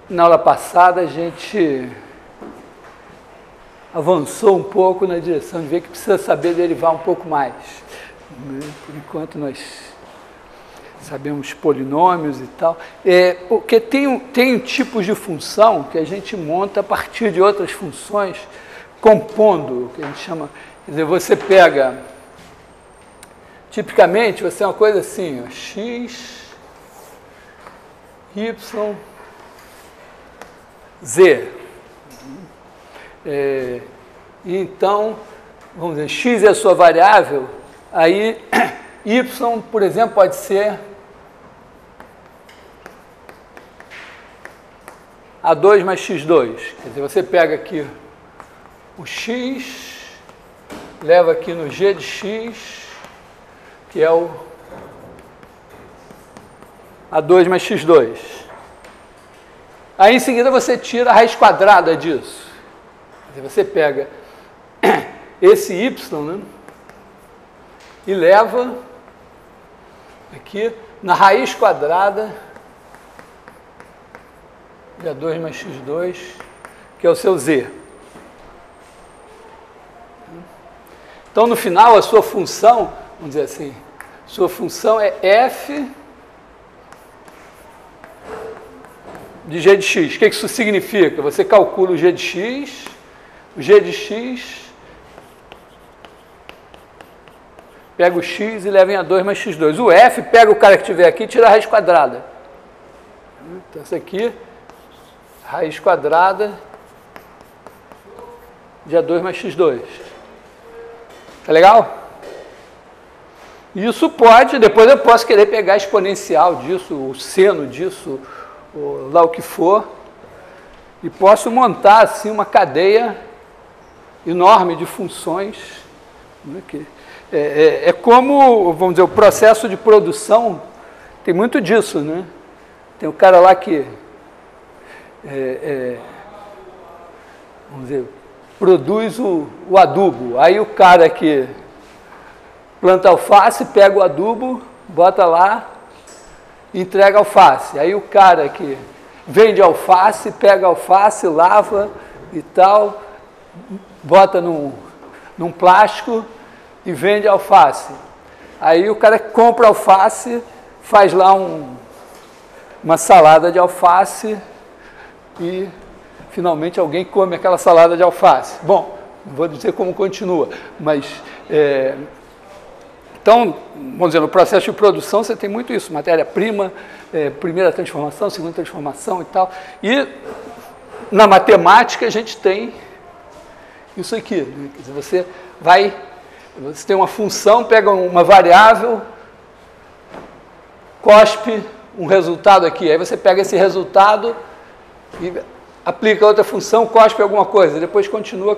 Na aula passada a gente avançou um pouco na direção de ver que precisa saber derivar um pouco mais. Por enquanto nós sabemos polinômios e tal. Porque tem tipos de função que a gente monta a partir de outras funções, compondo, o que a gente chama... Quer dizer, você pega... Tipicamente, você é uma coisa assim, ó, x, y, z. Então, vamos dizer, x é a sua variável, aí y, por exemplo, pode ser A2 mais x2. Quer dizer, você pega aqui o x, leva aqui no g de x, que é o A2 mais x2. Aí, em seguida, você tira a raiz quadrada disso. Quer dizer, você pega esse y, né, e leva aqui na raiz quadrada de A2 mais x2, que é o seu z. Então, no final, a sua função, vamos dizer assim, sua função é f de g de x. O que isso significa? Você calcula o g de x, pega o x e leva em A2 mais x2. O f pega o cara que tiver aqui e tira a raiz quadrada. Então, isso aqui, raiz quadrada de A2 mais x2. Tá legal? Isso pode, depois eu posso querer pegar a exponencial disso, o seno disso, lá o que for, e posso montar assim uma cadeia enorme de funções. É como, vamos dizer, o processo de produção tem muito disso, né? Tem o cara lá que, vamos dizer, produz o adubo. Aí o cara que planta alface, pega o adubo, bota lá, entrega alface. Aí o cara que vende alface, pega alface, lava e tal, bota num plástico e vende alface. Aí o cara que compra alface, faz lá uma salada de alface e finalmente alguém come aquela salada de alface. Bom, não vou dizer como continua, mas... Então, vamos dizer, no processo de produção você tem muito isso, matéria-prima, primeira transformação, segunda transformação e tal. E na matemática a gente tem isso aqui, né? Quer dizer, você tem uma função, pega uma variável, cospe um resultado aqui, aí você pega esse resultado e aplica outra função, cospe alguma coisa, depois continua.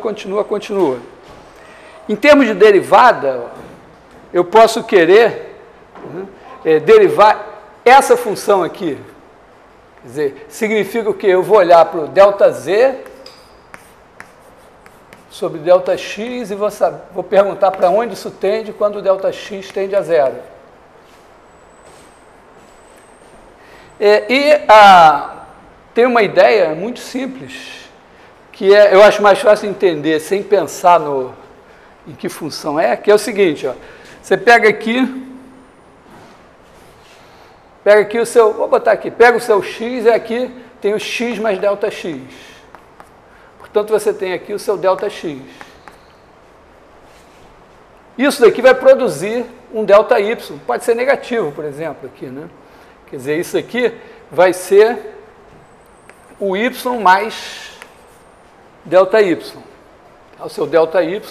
Em termos de derivada, eu posso querer derivar essa função aqui. Quer dizer, significa o quê? Eu vou olhar para o ΔZ sobre ΔX e vou perguntar para onde isso tende quando o ΔX tende a zero. Tem uma ideia muito simples, que eu acho mais fácil entender sem pensar em que função que é o seguinte, ó. Você pega aqui o seu, vou botar aqui, pega o seu x e aqui tem o x mais ΔX. Portanto, você tem aqui o seu ΔX. Isso daqui vai produzir um ΔY, pode ser negativo, por exemplo, aqui, né? Quer dizer, isso aqui vai ser o y mais ΔY. O seu ΔY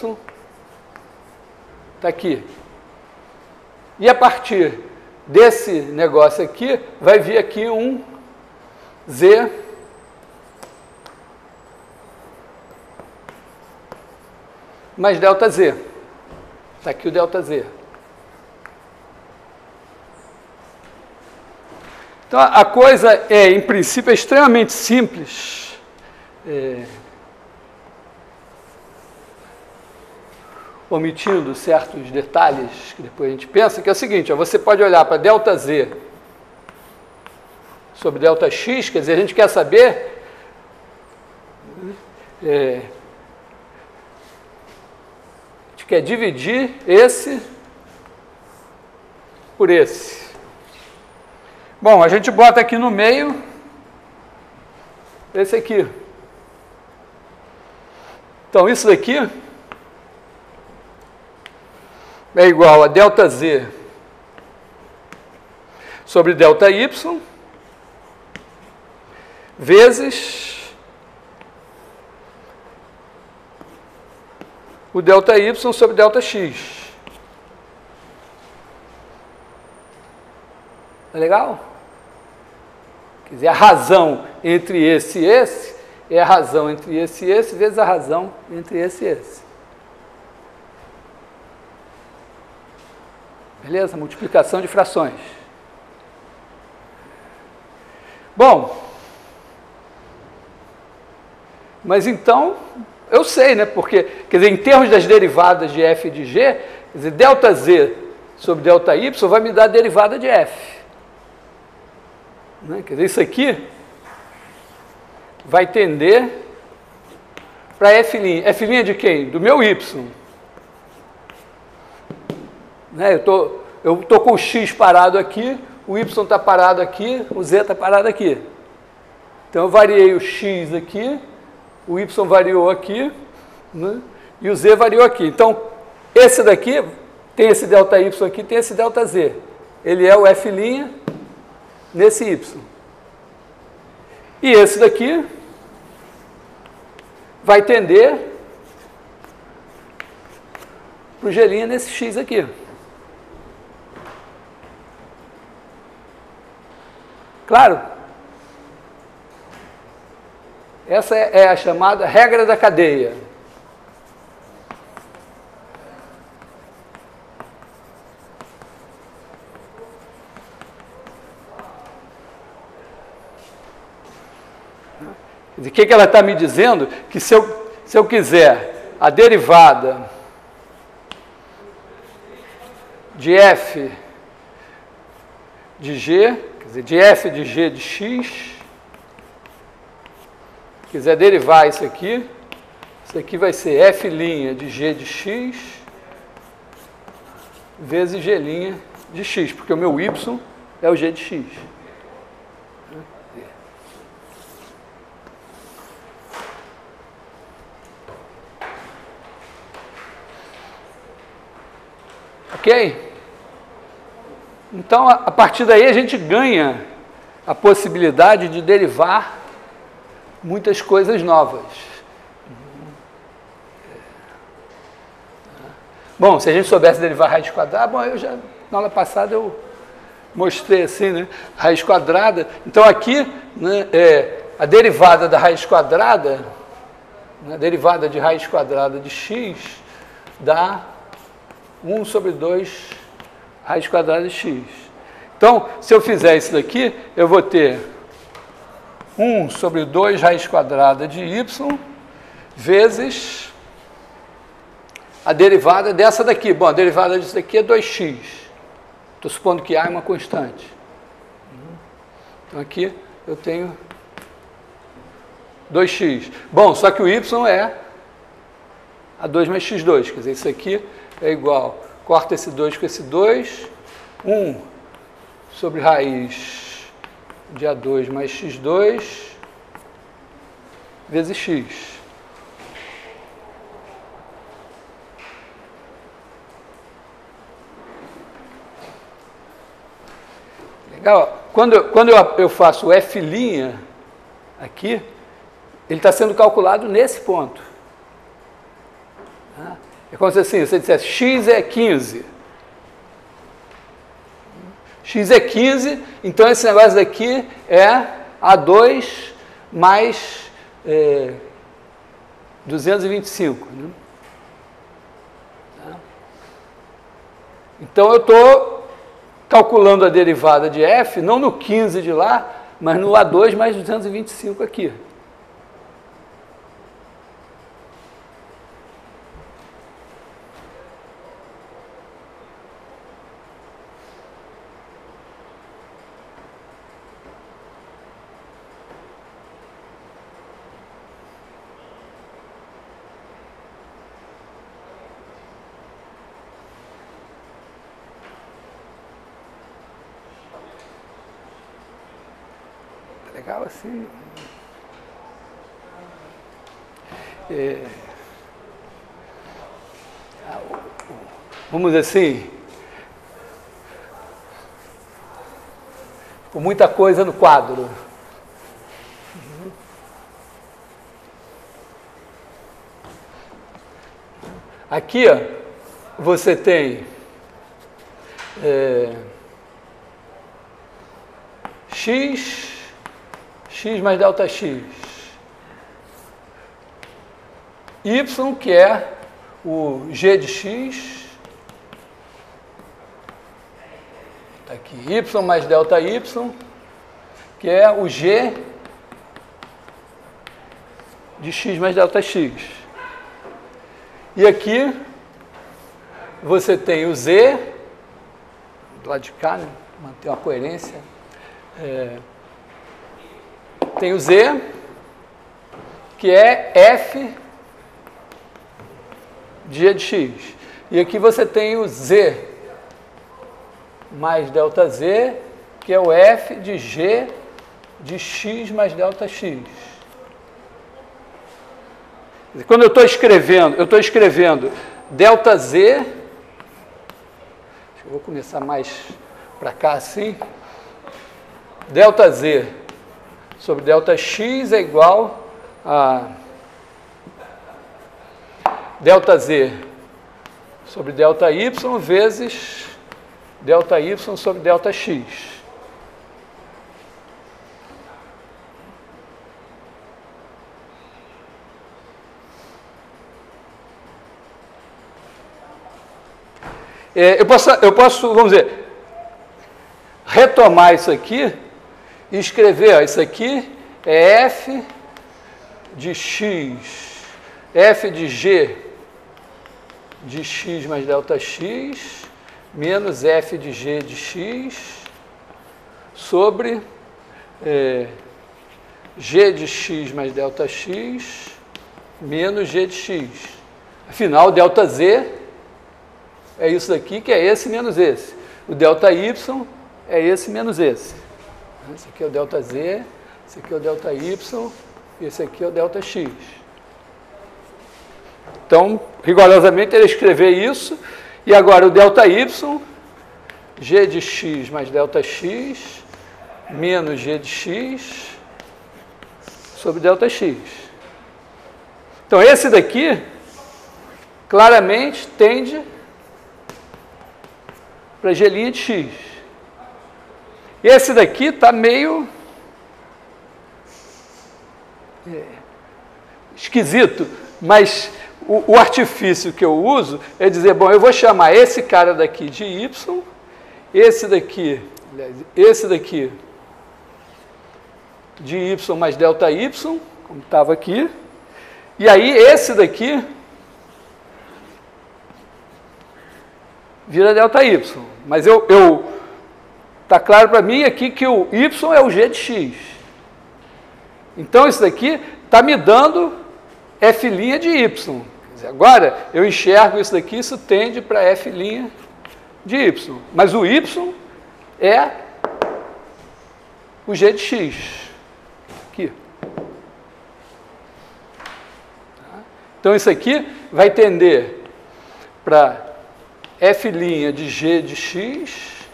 está aqui. E a partir desse negócio aqui, vai vir aqui um Z mais ΔZ. Está aqui o ΔZ. Então, a coisa em princípio, extremamente simples. Omitindo certos detalhes que depois a gente pensa, que é o seguinte, ó, você pode olhar para ΔZ sobre ΔX, quer dizer, a gente quer saber a gente quer dividir esse por esse. Bom, a gente bota aqui no meio esse aqui. Então, isso daqui é igual a ΔZ sobre ΔY vezes o ΔY sobre ΔX. Tá legal? Quer dizer, a razão entre esse e esse é a razão entre esse e esse vezes a razão entre esse e esse. Beleza? Multiplicação de frações. Bom, mas então, eu sei, né? Porque, quer dizer, em termos das derivadas de f e de g, quer dizer, ΔZ sobre ΔY vai me dar a derivada de f. Né? Quer dizer, isso aqui vai tender para f'. F' de quem? Do meu y. Né? Eu tô com o x parado aqui, o y está parado aqui, o z está parado aqui. Então, eu variei o x aqui, o y variou aqui, né? E o z variou aqui. Então, esse daqui tem esse ΔY aqui, tem esse ΔZ. Ele é o f' nesse y. E esse daqui vai tender para o g' nesse x aqui. Claro? Essa é a chamada regra da cadeia. O que ela está me dizendo? Que se eu quiser a derivada de f de g, quer dizer, de f de g de x, quiser derivar isso aqui vai ser f' de g de x vezes g' de x, porque o meu y é o g de x. Ok? Então, a partir daí, a gente ganha a possibilidade de derivar muitas coisas novas. Bom, se a gente soubesse derivar raiz quadrada, bom, na aula passada eu mostrei assim, né? Raiz quadrada. Então, aqui, né, a derivada da raiz quadrada, a derivada de raiz quadrada de x, dá 1 sobre 2 raiz quadrada de x. Então, se eu fizer isso daqui, eu vou ter 1 sobre 2 raiz quadrada de y vezes a derivada dessa daqui. Bom, a derivada disso daqui é 2x. Estou supondo que A é uma constante. Então, aqui eu tenho 2x. Bom, só que o y é a 2 mais x2. Quer dizer, isso aqui é igual, corta esse 2 com esse 2, 1 sobre raiz de A2 mais x2 vezes x. Legal. Quando eu faço o f' aqui, ele está sendo calculado nesse ponto. É como se assim, você dissesse, x é 15. X é 15, então esse negócio daqui é A2 mais 225. Né? Então eu estou calculando a derivada de f, não no 15 de lá, mas no A2 mais 225 aqui. pegava assim. Vamos dizer assim, com muita coisa no quadro. Aqui, ó, você tem x mais delta x, y, que é o g de x, tá aqui, y mais delta y, que é o g de x mais delta x. E aqui você tem o z, do lado de cá, né? Manter uma coerência. Tem o z, que é f de g de x. E aqui você tem o z mais delta z, que é o f de g de x mais delta x. Quando eu estou escrevendo delta z, acho que eu vou começar mais para cá assim, delta z sobre delta x é igual a delta z sobre delta y vezes delta y sobre delta x. Eu posso, vamos dizer, retomar isso aqui e escrever, ó, isso aqui é f de x, f de g de x mais delta x, menos f de g de x, sobre g de x mais delta x, menos g de x. Afinal, delta z é isso daqui, que é esse menos esse. O delta y é esse menos esse. Esse aqui é o delta z, esse aqui é o delta y, e esse aqui é o delta x. Então, rigorosamente, ele escrever isso, e agora o delta y, g de x mais delta x, menos g de x, sobre delta x. Então, esse daqui, claramente, tende para g' de x. Esse daqui está meio esquisito, mas o artifício que eu uso é dizer, bom, eu vou chamar esse cara daqui de y, esse daqui de y mais delta y, como estava aqui, e aí esse daqui vira delta y. Mas tá claro para mim aqui que o y é o g de x. Então, isso daqui está me dando f' de y. Quer dizer, agora, eu enxergo isso daqui, isso tende para f' de y. Mas o y é o g de x. Aqui. Então, isso aqui vai tender para f' de g de x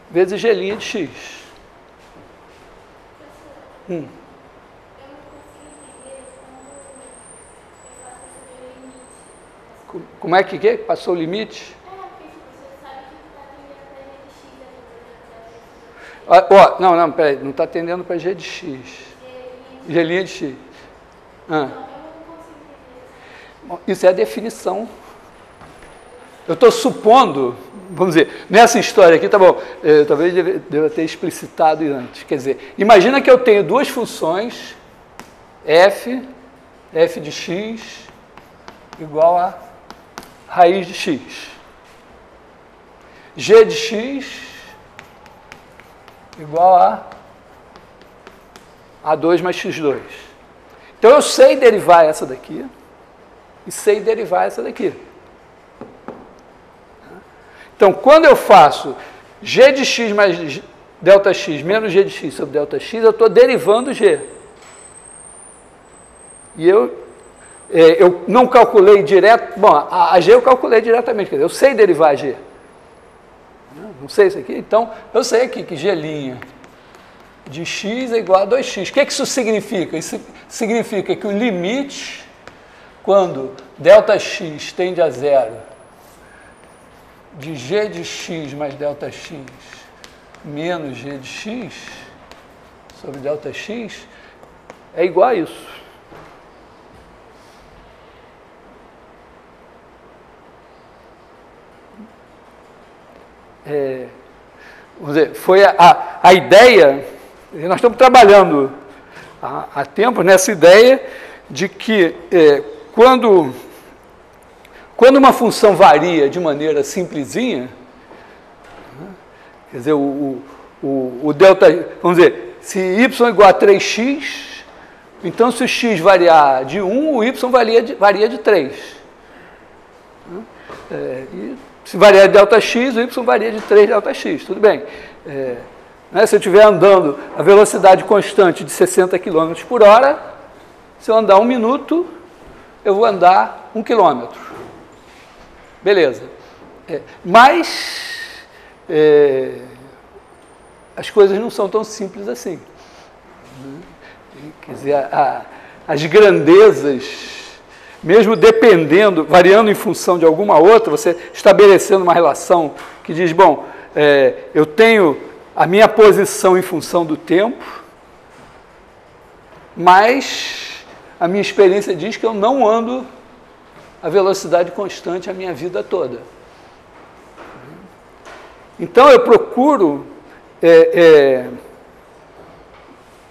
vezes g' de x. Eu não consigo entender Como é que passou o limite? porque você sabe que está atendendo para g de x. Não, peraí, não está atendendo para g de x. G' de x. Eu não consigo entender. Isso é a definição. Eu estou supondo, vamos dizer, nessa história aqui, tá bom, talvez deva ter explicitado antes. Quer dizer, imagina que eu tenho duas funções, f de x, igual a raiz de x. G de x igual a A2 mais x2. Então, eu sei derivar essa daqui e sei derivar essa daqui. Então, quando eu faço g de x mais Δx menos g de x sobre Δx, eu estou derivando g. E eu não calculei direto, bom, a g eu calculei diretamente, quer dizer, eu sei derivar a g. Não sei isso aqui, então eu sei aqui que g' de x é igual a 2x. O que isso significa? Isso significa que o limite, quando Δx tende a zero, de g de x mais Δx menos g de x sobre Δx é igual a isso. Vamos dizer, foi a ideia, nós estamos trabalhando há tempo nessa ideia de que quando uma função varia de maneira simplesinha, quer dizer, o delta, vamos dizer, se y é igual a 3x, então se o x variar de 1, o y varia de 3. E se variar de Δx, o y varia de 3 Δx, tudo bem. Né, se eu estiver andando a velocidade constante de 60 km por hora, se eu andar 1 minuto, eu vou andar 1 km. Beleza. Mas as coisas não são tão simples assim. Quer dizer, as grandezas, mesmo dependendo, variando em função de alguma outra, você estabelecendo uma relação que diz, bom, eu tenho a minha posição em função do tempo, mas a minha experiência diz que eu não ando a velocidade constante a minha vida toda. Então eu procuro,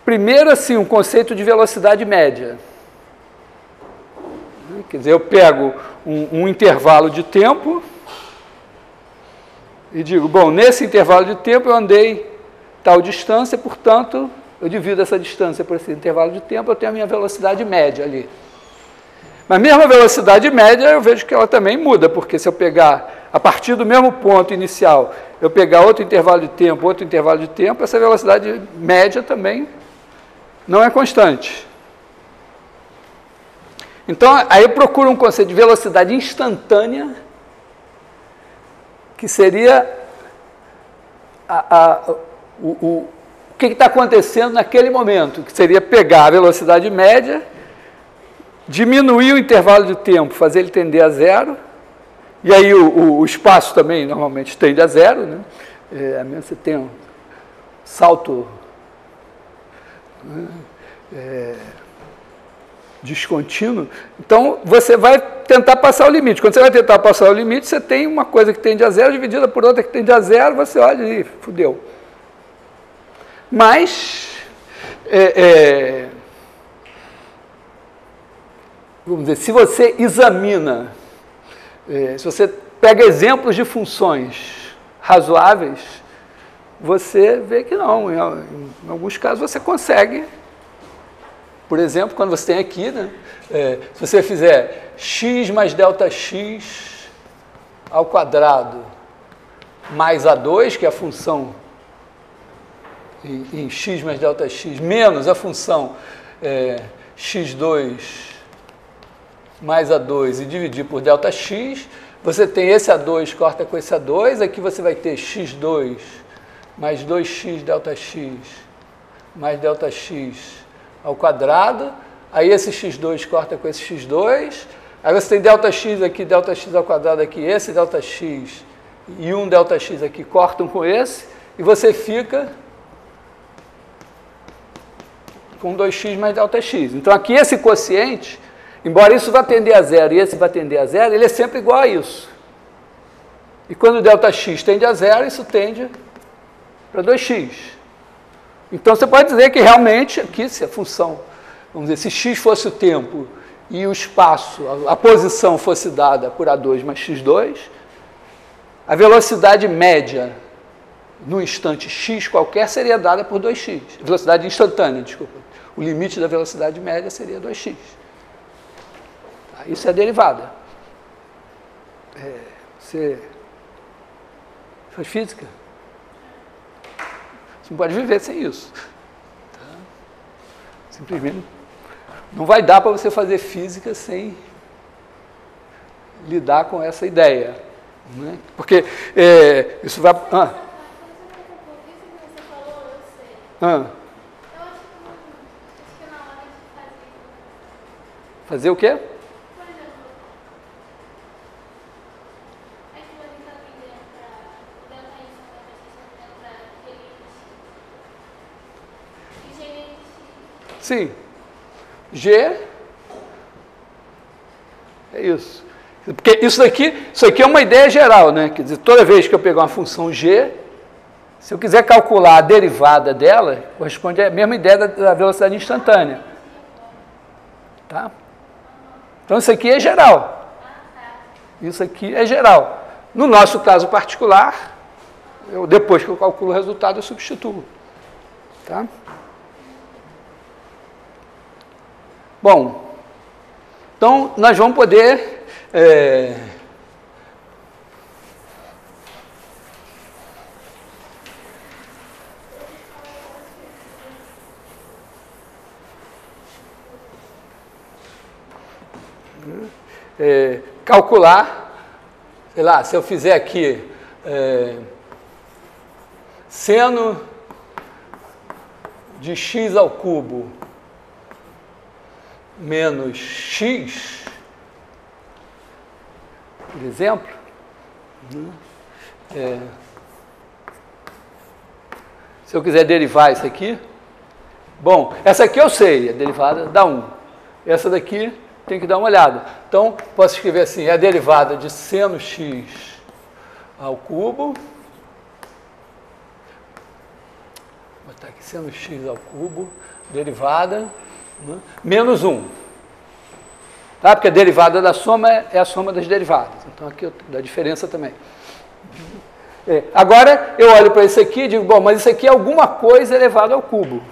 primeiro assim, um conceito de velocidade média. Quer dizer, eu pego um intervalo de tempo e digo, bom, nesse intervalo de tempo eu andei tal distância, portanto, eu divido essa distância por esse intervalo de tempo, eu tenho a minha velocidade média ali. Mas mesmo a velocidade média, eu vejo que ela também muda, porque se eu pegar, a partir do mesmo ponto inicial, eu pegar outro intervalo de tempo, essa velocidade média também não é constante. Então, aí eu procuro um conceito de velocidade instantânea, que seria o que está acontecendo naquele momento, que seria pegar a velocidade média, diminuir o intervalo de tempo, fazer ele tender a zero, e aí o espaço também normalmente tende a zero, né? A menos você tem um salto descontínuo, então você vai tentar passar o limite. Quando você vai tentar passar o limite, você tem uma coisa que tende a zero dividida por outra que tende a zero, você olha e fudeu. Mas, vamos dizer, se você examina, se você pega exemplos de funções razoáveis, você vê que não, em alguns casos você consegue. Por exemplo, quando você tem aqui, né, se você fizer x mais Δx ao quadrado mais A2, que é a função em x mais Δx, menos a função x2 mais A2 e dividir por Δx, você tem esse A2 corta com esse A2, aqui você vai ter x2 mais 2x Δx mais Δx ao quadrado, aí esse x2 corta com esse x2, aí você tem Δx aqui, Δx ao quadrado aqui, esse Δx e um Δx aqui cortam com esse, e você fica com 2x mais Δx. Então aqui esse quociente, embora isso vá tender a zero e esse vá tender a zero, ele é sempre igual a isso. E quando Δx tende a zero, isso tende para 2x. Então, você pode dizer que realmente, aqui, se a função, vamos dizer, se x fosse o tempo e o espaço, a posição fosse dada por A2 mais x2, a velocidade média no instante x qualquer seria dada por 2x. Velocidade instantânea, desculpa. O limite da velocidade média seria 2x. Isso é a derivada. Você faz física? Você não pode viver sem isso. Tá? Simplesmente não vai dar para você fazer física sem lidar com essa ideia. Né? Porque isso vai... Isso que você falou, eu sei. Eu acho que na hora de fazer. Fazer o quê? Por exemplo, é que você está aprendendo para delta y, para aquele Sim. G é isso. Porque isso aqui é uma ideia geral, né? Quer dizer, toda vez que eu pegar uma função G, se eu quiser calcular a derivada dela, corresponde à mesma ideia da velocidade instantânea. Tá? Então isso aqui é geral. Isso aqui é geral. No nosso caso particular, depois que eu calculo o resultado, eu substituo. Tá? Bom, então nós vamos poder calcular, sei lá, se eu fizer aqui seno de x ao cubo menos x, por exemplo, se eu quiser derivar isso aqui, bom, essa aqui eu sei, a derivada dá 1. Essa daqui tem que dar uma olhada. Então, posso escrever assim, é a derivada de seno x ao cubo, vou botar aqui seno x ao cubo, derivada, né, menos 1. Tá? Porque a derivada da soma é a soma das derivadas. Então, aqui da diferença também. Agora, eu olho para isso aqui e digo, bom, mas isso aqui é alguma coisa elevado ao cubo.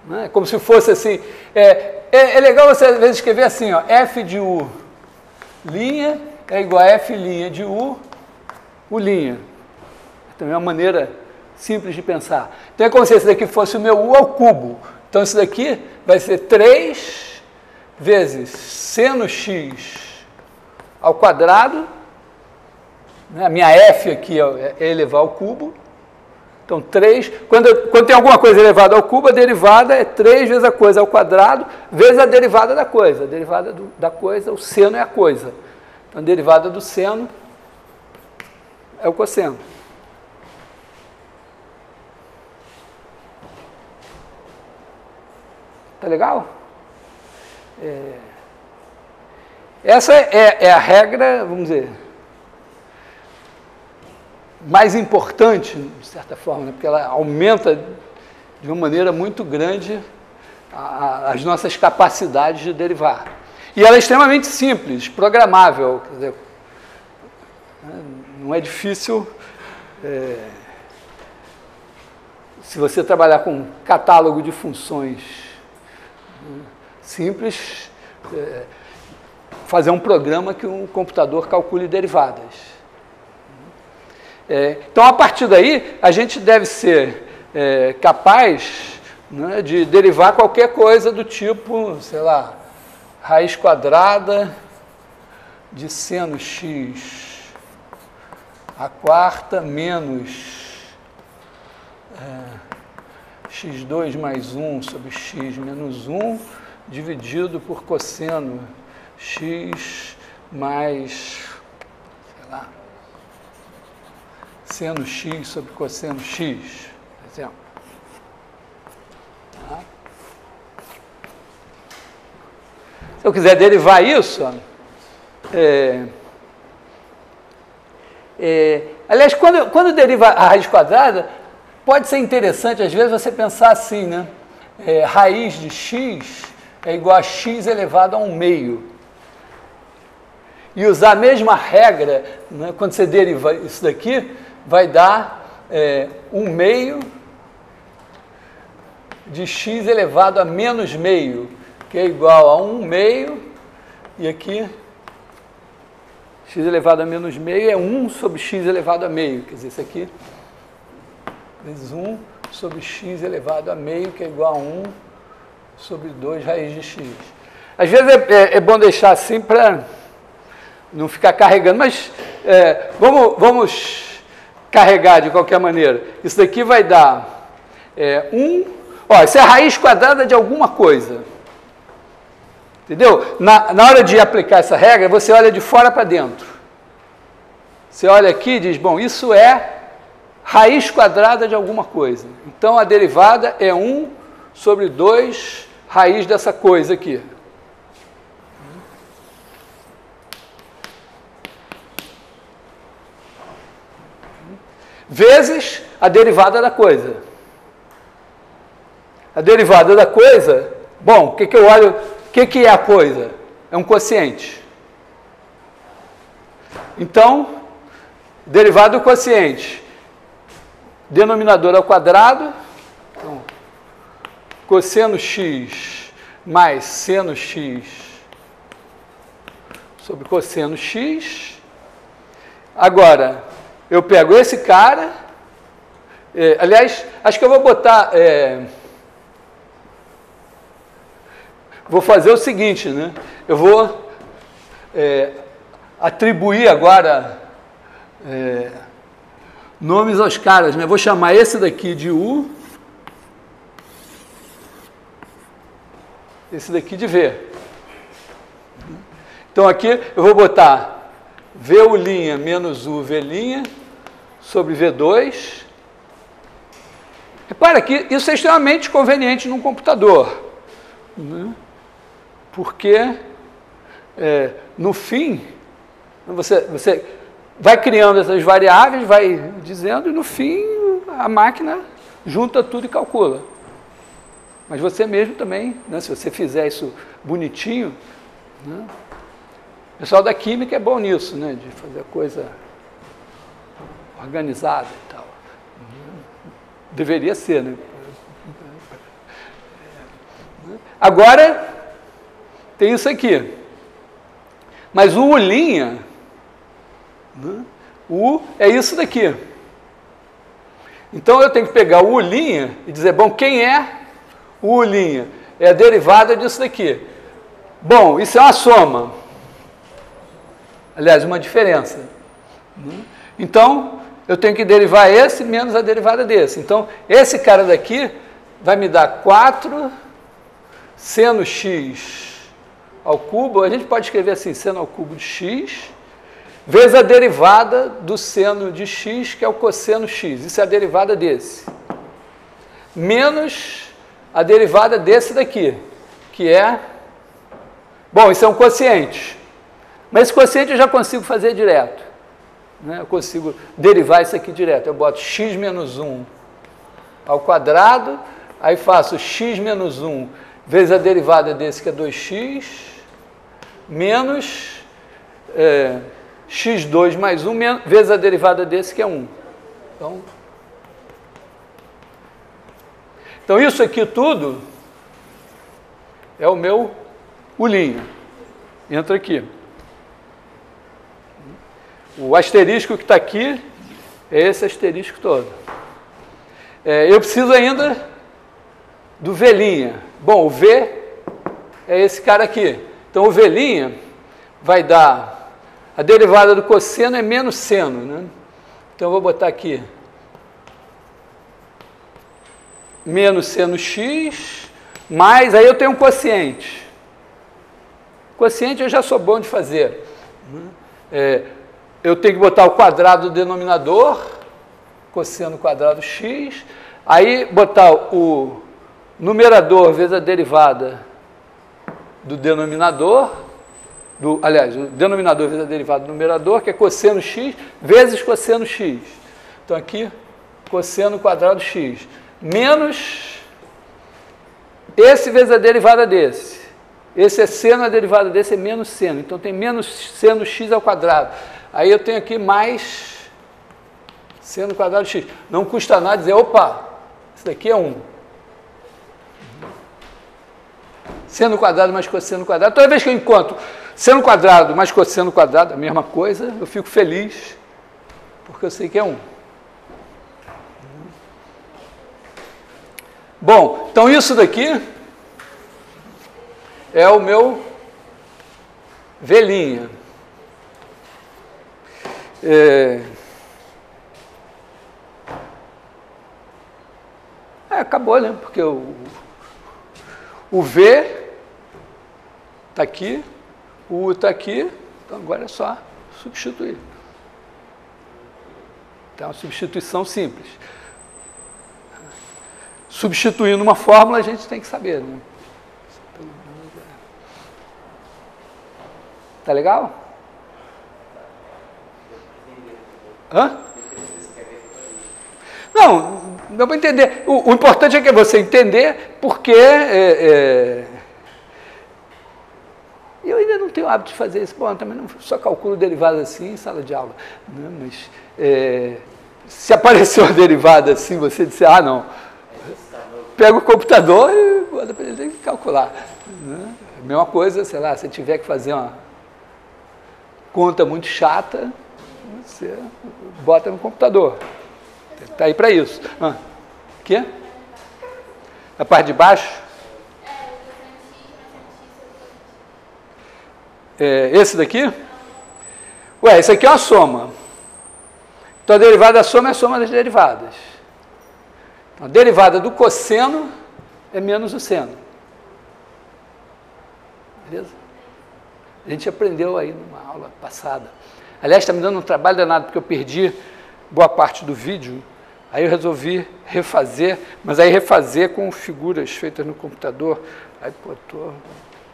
Né? Como se fosse assim... É legal você, às vezes, escrever assim, ó, f de u linha é igual a f' de u linha. Também é uma maneira simples de pensar. Então, é como se esse daqui fosse o meu u ao cubo. Então, isso daqui vai ser 3 vezes seno x ao quadrado. Né? A minha f aqui é elevar ao cubo. Então, 3, quando tem alguma coisa elevada ao cubo, a derivada é 3 vezes a coisa ao quadrado, vezes a derivada da coisa. A derivada da coisa, o seno é a coisa. Então, a derivada do seno é o cosseno. Tá legal? Essa é a regra, vamos dizer, mais importante, de certa forma, né? Porque ela aumenta de uma maneira muito grande as nossas capacidades de derivar. E ela é extremamente simples, programável, quer dizer, não é difícil, se você trabalhar com um catálogo de funções simples, fazer um programa que um computador calcule derivadas. Então, a partir daí, a gente deve ser capaz, né, de derivar qualquer coisa do tipo, sei lá, raiz quadrada de seno x a quarta menos x2 mais 1 sobre x menos 1 dividido por cosseno x mais, sei lá, seno x sobre cosseno x, por exemplo. Tá? Se eu quiser derivar isso, aliás, quando deriva a raiz quadrada, pode ser interessante, às vezes, você pensar assim, né? Raiz de x é igual a x elevado a 1/2. E usar a mesma regra, né, quando você deriva isso daqui, vai dar 1/2 de x elevado a menos meio, que é igual a 1/2, e aqui x elevado a menos meio é 1 sobre x elevado a meio, quer dizer, isso aqui vezes 1 sobre x elevado a meio, que é igual a 1 sobre 2 raiz de x. Às vezes é bom deixar assim para não ficar carregando, mas vamos carregar de qualquer maneira. Isso daqui vai dar 1, isso é a raiz quadrada de alguma coisa. Entendeu? Na hora de aplicar essa regra, você olha de fora para dentro. Você olha aqui e diz, bom, isso é raiz quadrada de alguma coisa. Então, a derivada é 1 sobre 2 raiz dessa coisa aqui. Vezes a derivada da coisa. A derivada da coisa, bom, o que eu olho, o que é a coisa? É um quociente. Então, derivada do quociente, denominador ao quadrado, então, cosseno x mais seno x sobre cosseno x. Agora, eu pego esse cara, aliás, acho que eu vou botar, vou fazer o seguinte, né? Eu vou atribuir agora nomes aos caras, né? Vou chamar esse daqui de U, esse daqui de V. Então aqui eu vou botar VU' menos UV' sobre V2. Repara que isso é extremamente conveniente num computador, né? Porque no fim você vai criando essas variáveis, vai dizendo, e no fim a máquina junta tudo e calcula. Mas você mesmo também, né, se você fizer isso bonitinho, né, o pessoal da química é bom nisso, né, de fazer a coisa organizada e tal. Deveria ser, né? Agora, tem isso aqui. Mas o U', né, U é isso daqui. Então, eu tenho que pegar o U' e dizer, bom, quem é o U'? É a derivada disso daqui. Bom, isso é uma soma. Aliás, uma diferença. Então, eu tenho que derivar esse menos a derivada desse. Então, esse cara daqui vai me dar 4 seno x ao cubo. A gente pode escrever assim, seno ao cubo de x, vezes a derivada do seno de x, que é o cosseno x. Isso é a derivada desse. Menos a derivada desse daqui, que é... Bom, isso é um quociente. Mas esse quociente eu já consigo fazer direto, né? Eu consigo derivar isso aqui direto. Eu boto x menos 1 ao quadrado, aí faço x menos 1 vezes a derivada desse, que é 2x, menos x2 mais 1, vezes a derivada desse, que é 1. Então isso aqui tudo é o meu U'. Entra aqui. O asterisco que está aqui é esse asterisco todo. Eu preciso ainda do V'. Bom, o V é esse cara aqui. Então, o V' vai dar... A derivada do cosseno é menos seno, né? Então, eu vou botar aqui menos seno x, mais... Aí eu tenho um quociente. Quociente eu já sou bom de fazer. Eu tenho que botar o quadrado do denominador, cosseno quadrado x, aí botar o numerador vezes a derivada do denominador, aliás, o denominador vezes a derivada do numerador, que é cosseno x, vezes cosseno x. Então, aqui, cosseno quadrado x, menos esse vezes a derivada desse. Esse é seno, a derivada desse é menos seno. Então, tem menos seno x ao quadrado. Aí eu tenho aqui mais seno quadrado x. Não custa nada dizer, opa, isso daqui é 1. Seno quadrado mais cosseno quadrado. Toda vez que eu encontro seno quadrado mais cosseno quadrado, a mesma coisa, eu fico feliz, porque eu sei que é 1. Bom, então isso daqui é o meu velhinha. Acabou, né? Porque o V está aqui, o U está aqui, então agora é só substituir. Então, é uma substituição simples. Substituindo uma fórmula, a gente tem que saber, né? Tá legal? Hã? Não, dá para entender. O importante é que você entender porque eu ainda não tenho o hábito de fazer isso. Bom, eu também não só calculo derivadas assim em sala de aula. Né? Mas se apareceu a derivada assim, você disser, ah, não, pega o computador e bota para ele calcular. Né? A mesma coisa, sei lá, se tiver que fazer uma conta muito chata, você bota no computador. Está aí para isso. O quê? A parte de baixo? Esse daqui? Ué, esse aqui é uma soma. Então, a derivada da soma é a soma das derivadas. Então, a derivada do cosseno é menos o seno. Beleza? A gente aprendeu aí numa aula passada. Aliás, está me dando um trabalho danado, porque eu perdi boa parte do vídeo. Aí eu resolvi refazer, mas aí refazer com figuras feitas no computador. Aí, pô, estou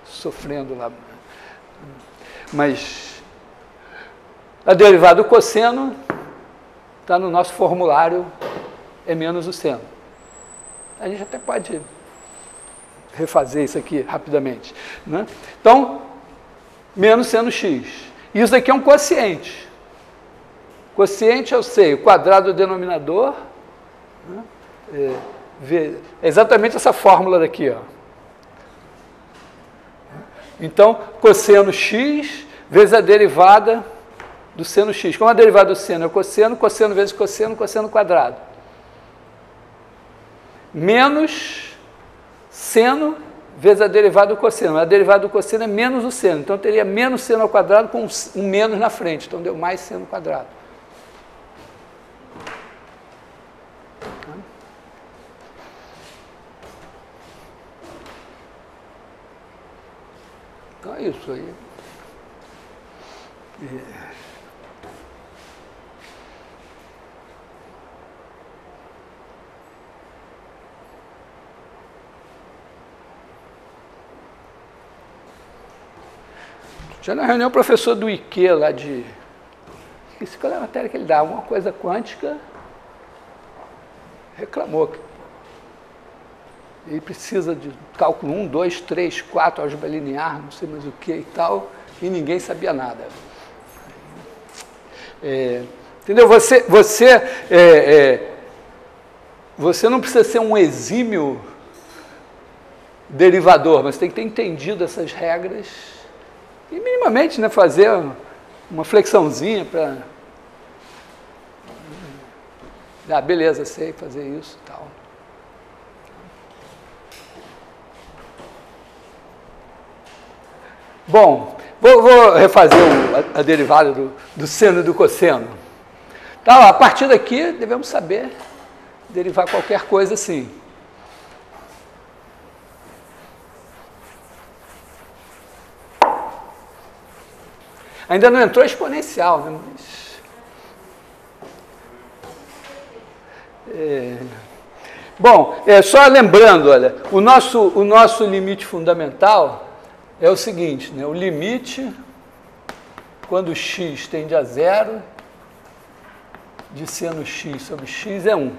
sofrendo lá. Mas a derivada do cosseno está no nosso formulário, é menos o seno. A gente até pode refazer isso aqui rapidamente. Né? Então, menos seno x. Isso aqui é um quociente. Quociente, eu sei, o quadrado do denominador, né? É exatamente essa fórmula daqui. Ó. Então, cosseno x vezes a derivada do seno x. Como a derivada do seno é o cosseno, cosseno vezes cosseno, cosseno quadrado. Menos seno vezes a derivada do cosseno. A derivada do cosseno é menos o seno. Então, teria menos seno ao quadrado com um menos na frente. Então, deu mais seno ao quadrado. Então, é isso aí. Já na reunião, o professor do IQ, lá de... Esqueci qual é a matéria que ele dá, alguma coisa quântica, reclamou que ele precisa de cálculo 1, 2, 3, 4, álgebra linear, não sei mais o que e tal, e ninguém sabia nada. Entendeu? Você não precisa ser um exímio derivador, mas tem que ter entendido essas regras e minimamente, né, fazer uma flexãozinha para... Ah, beleza, sei fazer isso e tal. Bom, vou refazer a derivada do seno e do cosseno. Então, a partir daqui, devemos saber derivar qualquer coisa assim. Ainda não entrou exponencial, né? Bom, só lembrando, olha, o nosso limite fundamental é o seguinte, né? O limite, quando x tende a zero, de seno x sobre x é 1.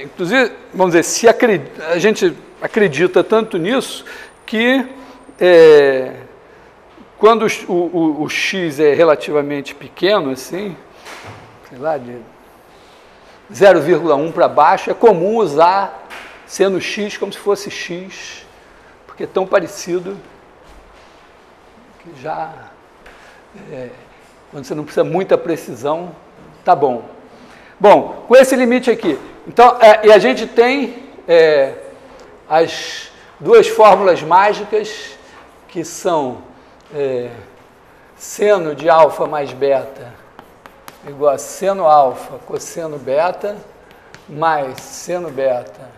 Inclusive, vamos dizer, se a gente acredita tanto nisso, que quando o x é relativamente pequeno, assim, sei lá, de 0,1 para baixo, é comum usar seno x como se fosse x, porque é tão parecido que já, quando você não precisa muita precisão, tá bom. Bom, com esse limite aqui. Então, e a gente tem as duas fórmulas mágicas, que são seno de alfa mais beta igual a seno alfa cosseno beta mais seno beta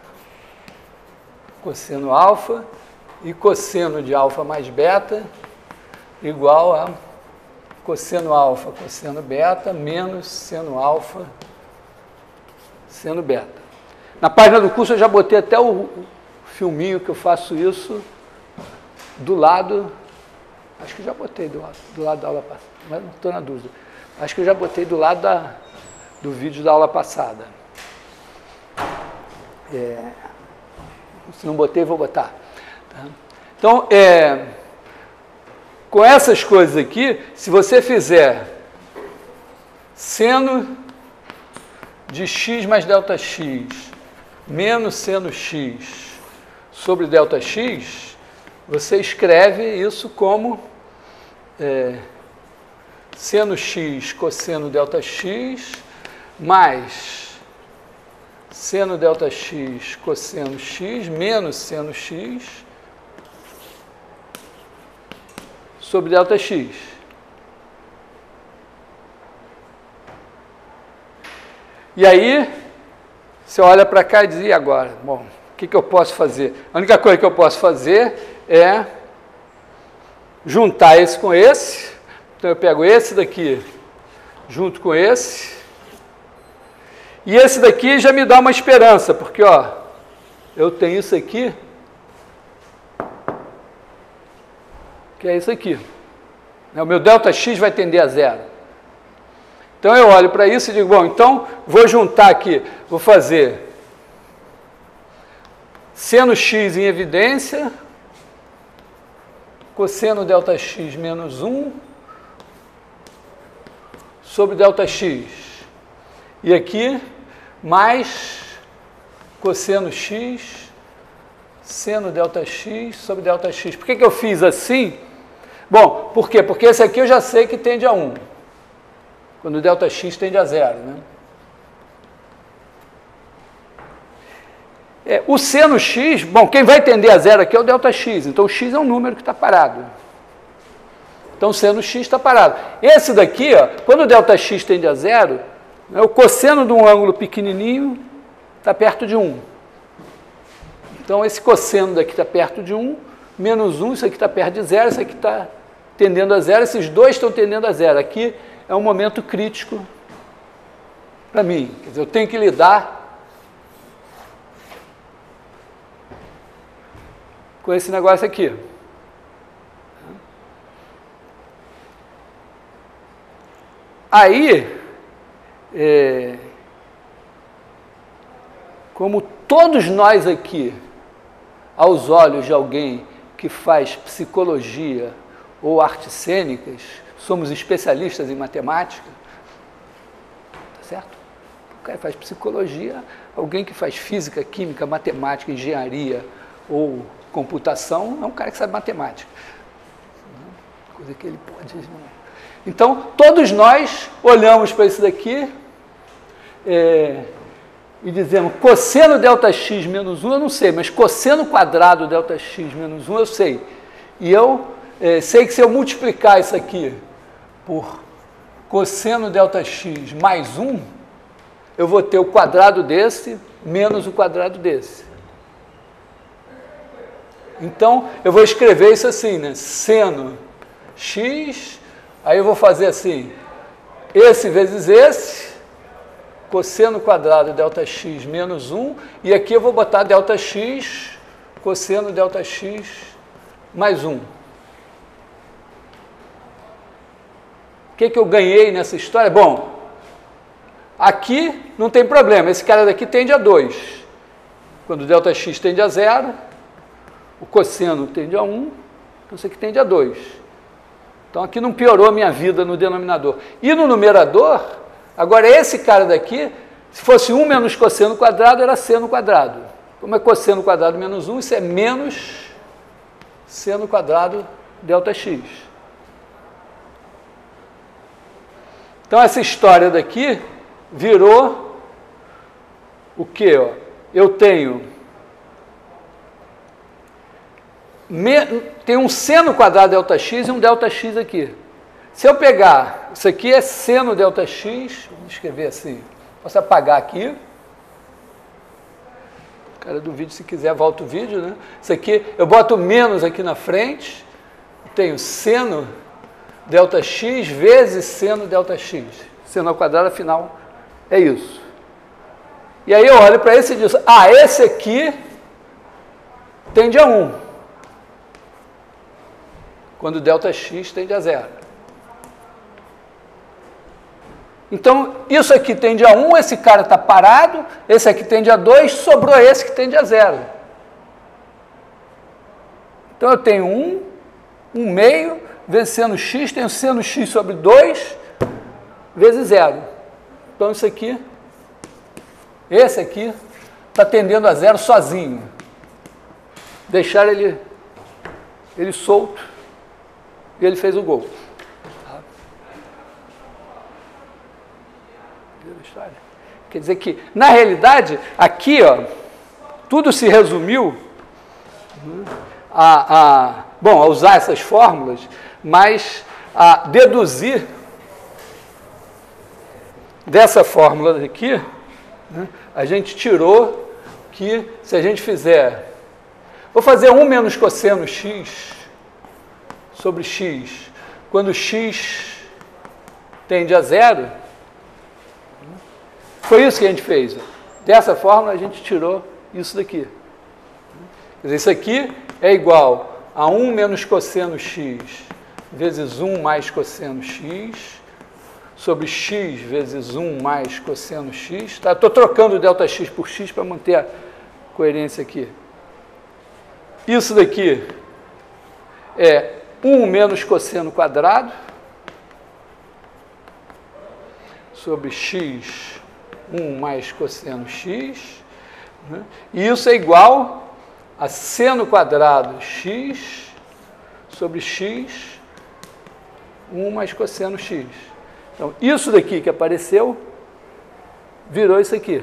cosseno alfa e cosseno de alfa mais beta igual a cosseno alfa cosseno beta menos seno alfa seno beta. Na página do curso eu já botei até o filminho que eu faço isso do lado, acho que já botei do lado da aula passada, mas não estou na dúvida. Acho que eu já botei do lado do vídeo da aula passada. Se não botei, vou botar. Tá? Então, com essas coisas aqui, se você fizer seno de x mais delta x menos seno x sobre delta x, você escreve isso como seno x cosseno delta x mais seno delta x cosseno x menos seno x sobre delta x. E aí, você olha para cá e diz, e agora? Bom, o que eu posso fazer? A única coisa que eu posso fazer é juntar esse com esse. Então, eu pego esse daqui junto com esse. E esse daqui já me dá uma esperança, porque, ó, eu tenho isso aqui, que é isso aqui. O meu ΔX vai tender a zero. Então, eu olho para isso e digo, bom, então, vou juntar aqui, vou fazer seno x em evidência, cosseno ΔX menos 1 sobre ΔX. E aqui, mais cosseno x, seno ΔX sobre ΔX. Por que eu fiz assim? Bom, por quê? Porque esse aqui eu já sei que tende a 1. Quando o ΔX tende a 0, né? O seno x, bom, quem vai tender a 0 aqui é o ΔX, então o x é um número que está parado. Então o seno x está parado. Esse daqui, ó, quando o ΔX tende a 0, o cosseno de um ângulo pequenininho está perto de 1. Então esse cosseno daqui está perto de 1, menos 1, isso aqui está perto de 0, isso aqui está tendendo a 0, esses dois estão tendendo a 0. Aqui é um momento crítico para mim. Quer dizer, eu tenho que lidar com esse negócio aqui. Aí, como todos nós aqui, aos olhos de alguém que faz psicologia ou artes cênicas, somos especialistas em matemática, tá certo? O cara faz psicologia, alguém que faz física, química, matemática, engenharia ou computação, é um cara que sabe matemática. Coisa que ele pode... Então, todos nós olhamos para isso daqui e dizemos, cosseno ΔX menos 1 eu não sei, mas cosseno quadrado ΔX menos 1 eu sei. E eu sei que se eu multiplicar isso aqui por cosseno ΔX mais 1, eu vou ter o quadrado desse menos o quadrado desse. Então, eu vou escrever isso assim, né? Seno x, aí eu vou fazer assim, esse vezes esse, cosseno quadrado ΔX menos 1, e aqui eu vou botar ΔX, cosseno ΔX mais 1. O que eu ganhei nessa história? Bom, aqui não tem problema, esse cara daqui tende a 2. Quando ΔX tende a 0, o cosseno tende a 1, então isso aqui tende a 2. Então aqui não piorou a minha vida no denominador. E no numerador, agora esse cara daqui, se fosse 1 menos cosseno quadrado, era seno quadrado. Como é cosseno quadrado menos 1, isso é menos seno quadrado ΔX. Então essa história daqui virou o quê? Ó? Eu tenho tem um seno quadrado delta-x e um delta-x aqui. Se eu pegar, isso aqui é seno delta-x, vamos escrever assim, posso apagar aqui. O cara do vídeo, se quiser, volta o vídeo, né? Isso aqui, eu boto menos aqui na frente, tenho seno delta-x vezes seno delta-x. Seno ao quadrado, afinal, é isso. E aí eu olho para esse e digo, esse aqui tende a 1. Quando ΔX tende a 0. Então, isso aqui tende a 1, esse cara está parado, esse aqui tende a 2, sobrou esse que tende a 0. Então, eu tenho 1 meio, vezes seno x, tenho seno x sobre 2, vezes 0. Então, isso aqui, esse aqui, está tendendo a 0 sozinho. Deixar ele solto, e ele fez o gol. Quer dizer que, na realidade, aqui, ó, tudo se resumiu a usar essas fórmulas, mas a deduzir dessa fórmula aqui, né, a gente tirou que, se a gente fizer, vou fazer 1 menos cosseno x sobre x, quando x tende a 0, foi isso que a gente fez. Dessa fórmula, a gente tirou isso daqui. Quer dizer, isso aqui é igual a 1 menos cosseno x vezes 1 mais cosseno x sobre x vezes 1 mais cosseno x. Tá? Estou trocando o ΔX por x para manter a coerência aqui. Isso daqui é 1 menos cosseno quadrado sobre x, 1 mais cosseno x, né? E isso é igual a seno quadrado x sobre x, 1 mais cosseno x. Então, isso daqui que apareceu, virou isso aqui,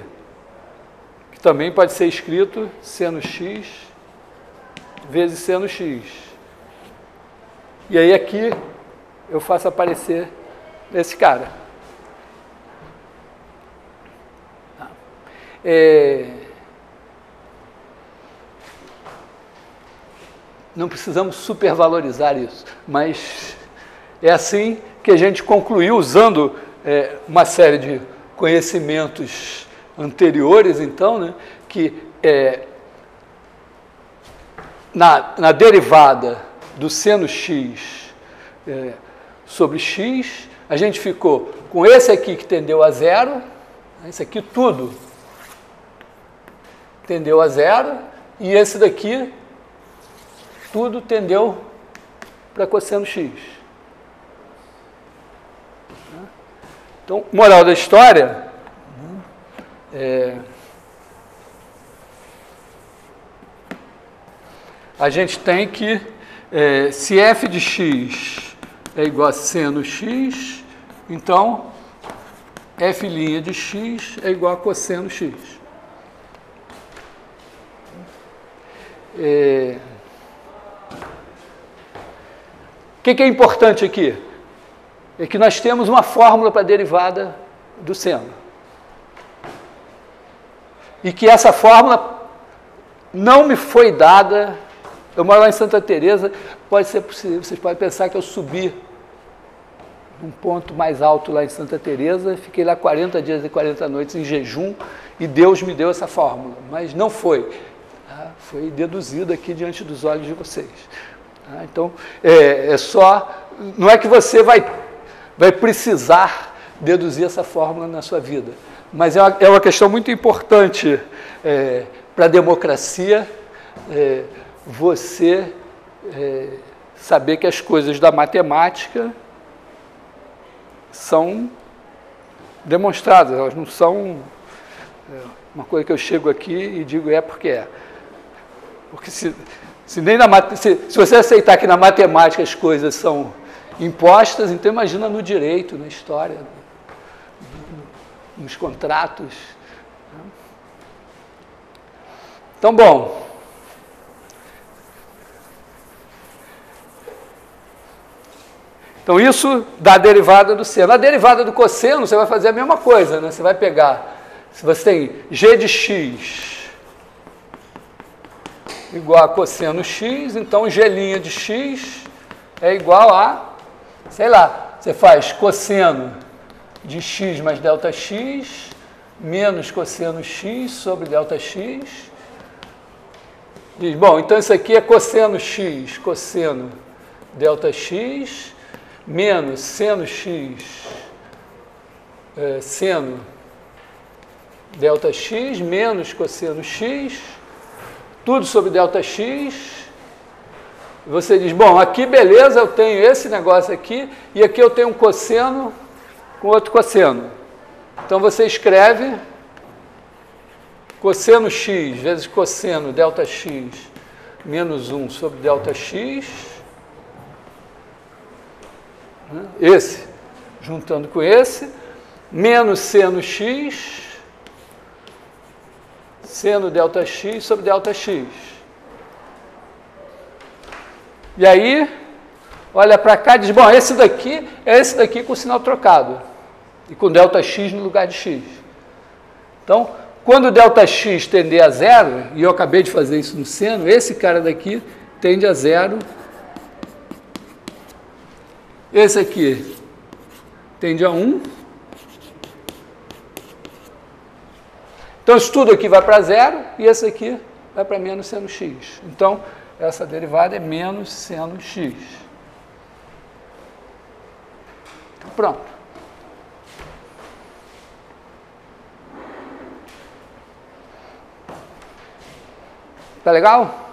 que também pode ser escrito seno x vezes seno x. E aí aqui eu faço aparecer esse cara. Não precisamos supervalorizar isso, mas é assim que a gente concluiu, usando uma série de conhecimentos anteriores, então, né, que na derivada do seno x sobre x, a gente ficou com esse aqui que tendeu a 0, esse aqui tudo tendeu a 0, e esse daqui, tudo tendeu para cosseno x. Então, moral da história, a gente tem que, se f de x é igual a seno x, então, f' de x é igual a cosseno x. O que é importante aqui? É que nós temos uma fórmula para a derivada do seno. E que essa fórmula não me foi dada. Eu moro lá em Santa Teresa, pode ser possível, vocês podem pensar que eu subi um ponto mais alto lá em Santa Teresa, fiquei lá 40 dias e 40 noites em jejum, e Deus me deu essa fórmula, mas não foi. Foi deduzido aqui diante dos olhos de vocês. Então, não é que você vai precisar deduzir essa fórmula na sua vida, mas é uma questão muito importante para a democracia, você saber que as coisas da matemática são demonstradas, elas não são uma coisa que eu chego aqui e digo porque é. Porque se você aceitar que na matemática as coisas são impostas, então imagina no direito, na história, nos contratos. Então, bom. Então, isso dá a derivada do seno. A derivada do cosseno, você vai fazer a mesma coisa, né? Você vai pegar, se você tem g de x igual a cosseno x, então g' de x é igual a, sei lá, você faz cosseno de x mais delta x menos cosseno x sobre delta x. Diz, bom, então isso aqui é cosseno x, cosseno delta x, menos seno x, seno delta x, menos cosseno x, tudo sobre delta x. Você diz, bom, aqui beleza, eu tenho esse negócio aqui, e aqui eu tenho um cosseno com outro cosseno. Então você escreve cosseno x vezes cosseno delta x menos 1 sobre delta x, esse juntando com esse, menos seno x, seno delta x sobre delta x. E aí, olha para cá e diz, bom, esse daqui é esse daqui com o sinal trocado, e com delta x no lugar de x. Então, quando o delta x tender a zero, e eu acabei de fazer isso no seno, esse cara daqui tende a zero, esse aqui tende a 1. Então, isso tudo aqui vai para zero, e esse aqui vai para menos seno x. Então, essa derivada é menos seno x. Então, pronto. Tá legal?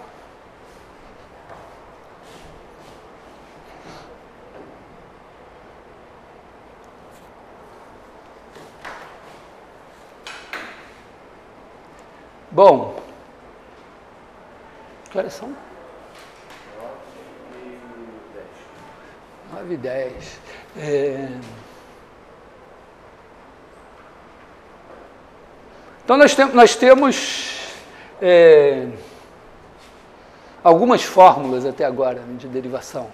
Bom, que horas são? 9h10. Então, nós temos algumas fórmulas até agora de derivação.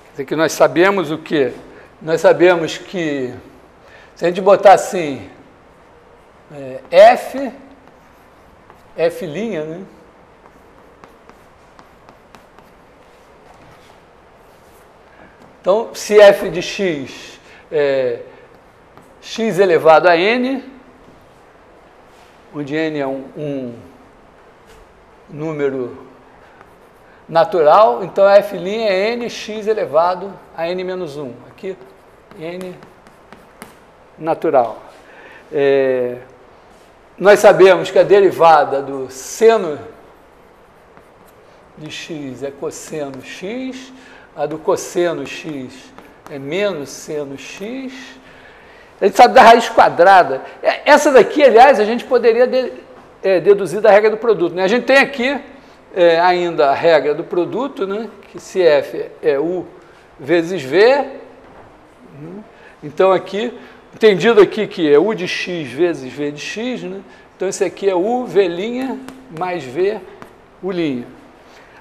Quer dizer que nós sabemos o quê? Nós sabemos que, se a gente botar assim, F', né? Então, se f de x é x elevado a n, onde n é um número natural, então f' é nx elevado a n menos 1. Aqui, n natural. Nós sabemos que a derivada do seno de x é cosseno x, a do cosseno x é menos seno x. A gente sabe da raiz quadrada. Essa daqui, aliás, a gente poderia deduzir da regra do produto, né? A gente tem aqui ainda a regra do produto, né? Que se f é u vezes v. Então, aqui, entendido aqui que é u de x vezes v de x, né? Então, esse aqui é u, v' mais v, u'.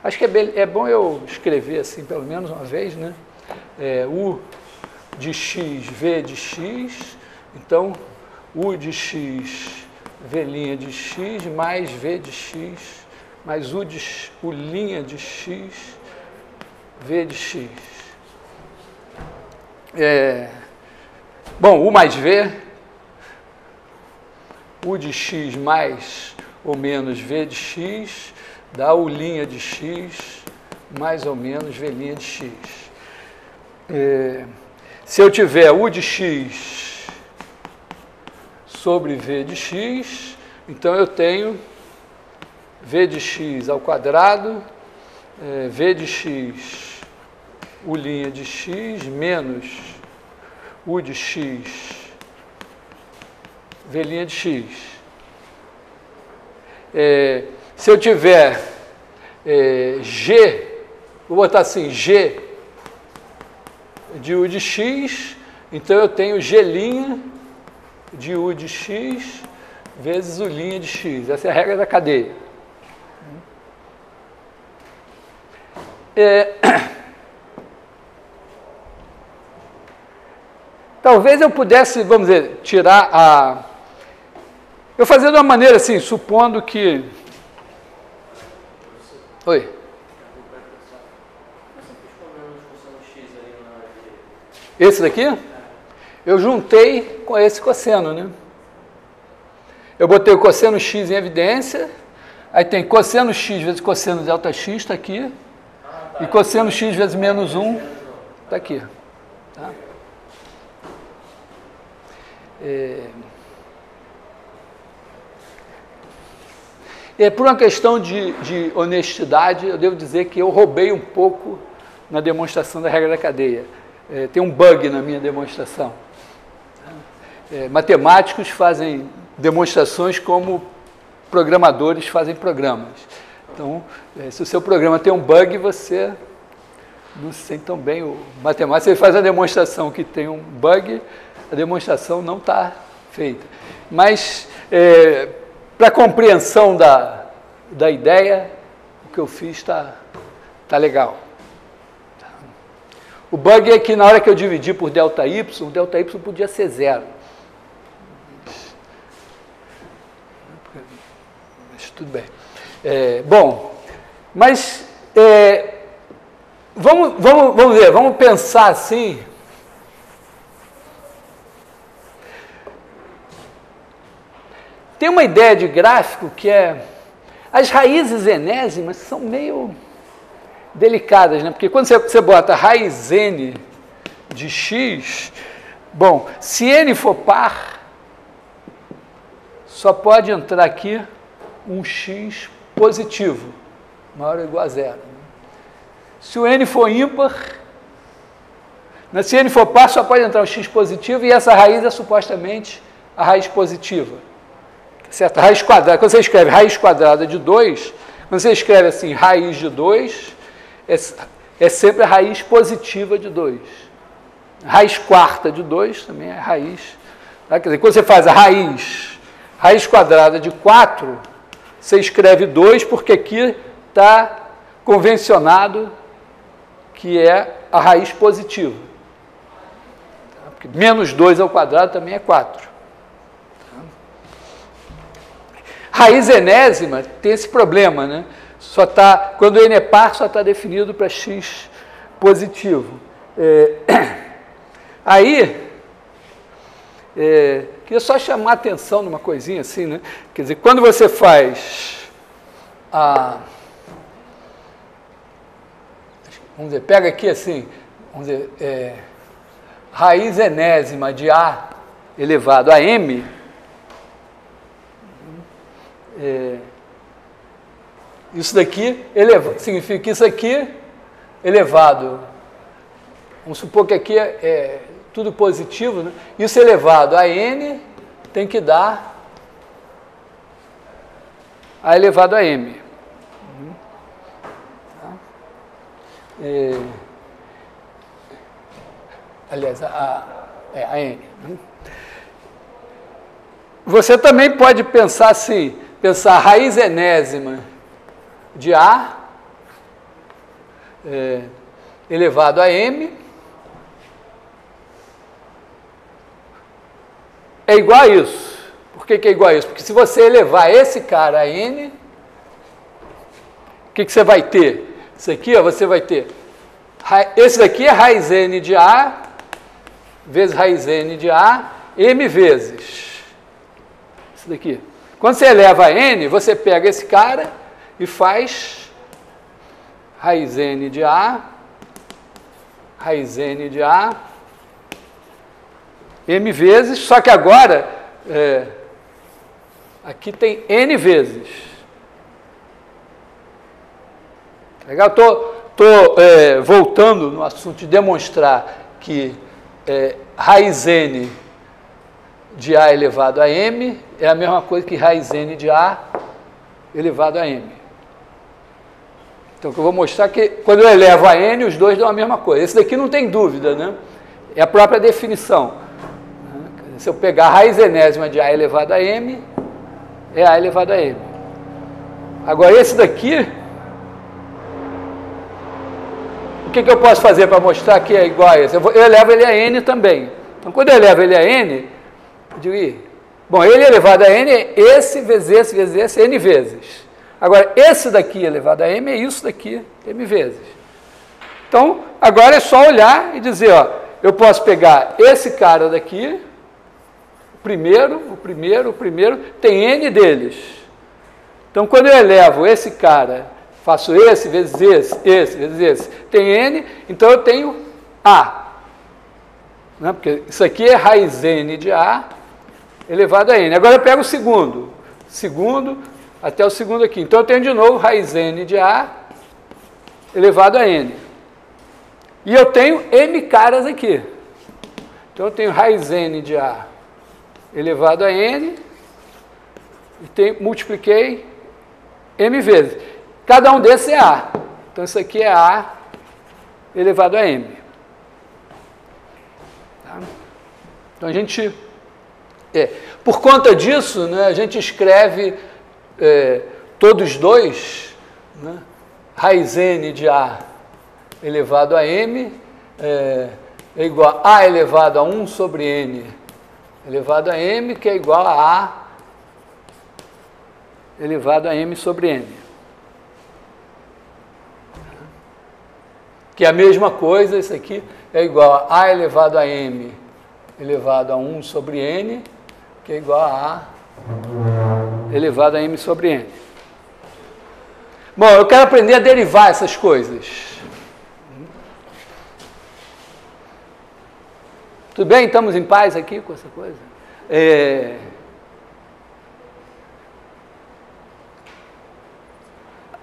Acho que é bom eu escrever assim, pelo menos uma vez, né? U de x, v de x, então, u de x, v' de x, mais v de x, mais u' de x, v de x. Bom, u mais v, u de x mais ou menos v de x, dá u' de x mais ou menos v' de x. Se eu tiver u de x sobre v de x, então eu tenho v de x ao quadrado, v de x, u' de x, menos u de x, v' de x. Se eu tiver g, vou botar assim, g de u de x, Então eu tenho G' de U de X vezes U' de X. Essa é a regra da cadeia. Talvez eu pudesse, vamos dizer, tirar a... Eu fazia de uma maneira assim, supondo que... Oi? Esse daqui? Eu juntei com esse cosseno, né? Eu botei o cosseno x em evidência, aí tem cosseno x vezes cosseno delta x, está aqui, e cosseno x vezes menos 1, está aqui. Tá? Por uma questão de honestidade, eu devo dizer que eu roubei um pouco na demonstração da regra da cadeia. Tem um bug na minha demonstração. Matemáticos fazem demonstrações como programadores fazem programas. Então, se o seu programa tem um bug, você não se sente tão bem. O matemático, ele faz a demonstração que tem um bug, a demonstração não está feita. Mas, para a compreensão da ideia, o que eu fiz está legal. O bug é que na hora que eu dividi por ΔY, o ΔY podia ser 0. Mas tudo bem. Bom, mas vamos ver, vamos pensar assim. Tem uma ideia de gráfico que as raízes enésimas são meio delicadas, né? Porque quando você bota raiz n de x, bom, se n for par, só pode entrar aqui um x positivo, maior ou igual a 0. Se o n for ímpar, se n for par, só pode entrar um x positivo, e essa raiz é supostamente a raiz positiva. Certo? Raiz quadrada, quando você escreve raiz quadrada de 2, quando você escreve assim, raiz de 2, é sempre a raiz positiva de 2. Raiz quarta de 2 também é raiz. Tá? Quer dizer, quando você faz a raiz quadrada de 4, você escreve 2, porque aqui está convencionado que é a raiz positiva. Tá? Porque menos 2 ao quadrado também é 4. Raiz enésima tem esse problema, né? Quando n é par, só está definido para x positivo. Queria só chamar a atenção numa coisinha assim, né? Quer dizer, quando você faz vamos dizer, pega aqui assim, vamos dizer, raiz enésima de A elevado a M, isso daqui significa que isso aqui elevado, vamos supor que aqui é tudo positivo, né? Isso elevado a n tem que dar A elevado a m. Aliás, a n. Você também pode pensar assim, pensar a raiz enésima de A elevado a m é igual a isso. Por que é igual a isso? Porque se você elevar esse cara a n, o que você vai ter? Isso aqui, ó, você vai ter, esse daqui é raiz n de A vezes raiz n de A, m vezes isso daqui. Quando você eleva a n, você pega esse cara e faz raiz n de A, raiz n de A, m vezes, só que agora, aqui tem n vezes. Legal? Estou voltando no assunto de demonstrar que raiz n de A elevado a m é a mesma coisa que raiz n de A elevado a m. Então, o que eu vou mostrar é que quando eu elevo a n, os dois dão a mesma coisa. Esse daqui não tem dúvida, né? É a própria definição. Se eu pegar a raiz enésima de A elevado a M, é A elevado a M. Agora, esse daqui, o que eu posso fazer para mostrar que é igual a esse? Eu elevo ele a N também. Então, quando eu elevo ele a N, eu digo, bom, ele elevado a N é esse vezes esse vezes esse, N vezes. Agora, esse daqui elevado a M é isso daqui, M vezes. Então, agora é só olhar e dizer, ó, eu posso pegar esse cara daqui, o primeiro, tem N deles. Então, quando eu elevo esse cara, faço esse vezes esse vezes esse, tem N, então eu tenho A. Né? Porque isso aqui é raiz N de A elevado a N. Agora eu pego o segundo até o segundo aqui. Então eu tenho de novo raiz N de A elevado a N. E eu tenho M caras aqui. Então eu tenho raiz N de A elevado a N e multipliquei M vezes. Cada um desses é A. Então isso aqui é A elevado a M. Tá? Então a gente... por conta disso, né, a gente escreve todos dois, né, raiz N de A elevado a M é igual a A elevado a 1 sobre N elevado a M, que é igual a A elevado a M sobre N. Que é a mesma coisa, isso aqui é igual a A elevado a M elevado a 1 sobre N, que é igual a A elevado a M sobre N. Bom, eu quero aprender a derivar essas coisas. Tudo bem? Estamos em paz aqui com essa coisa?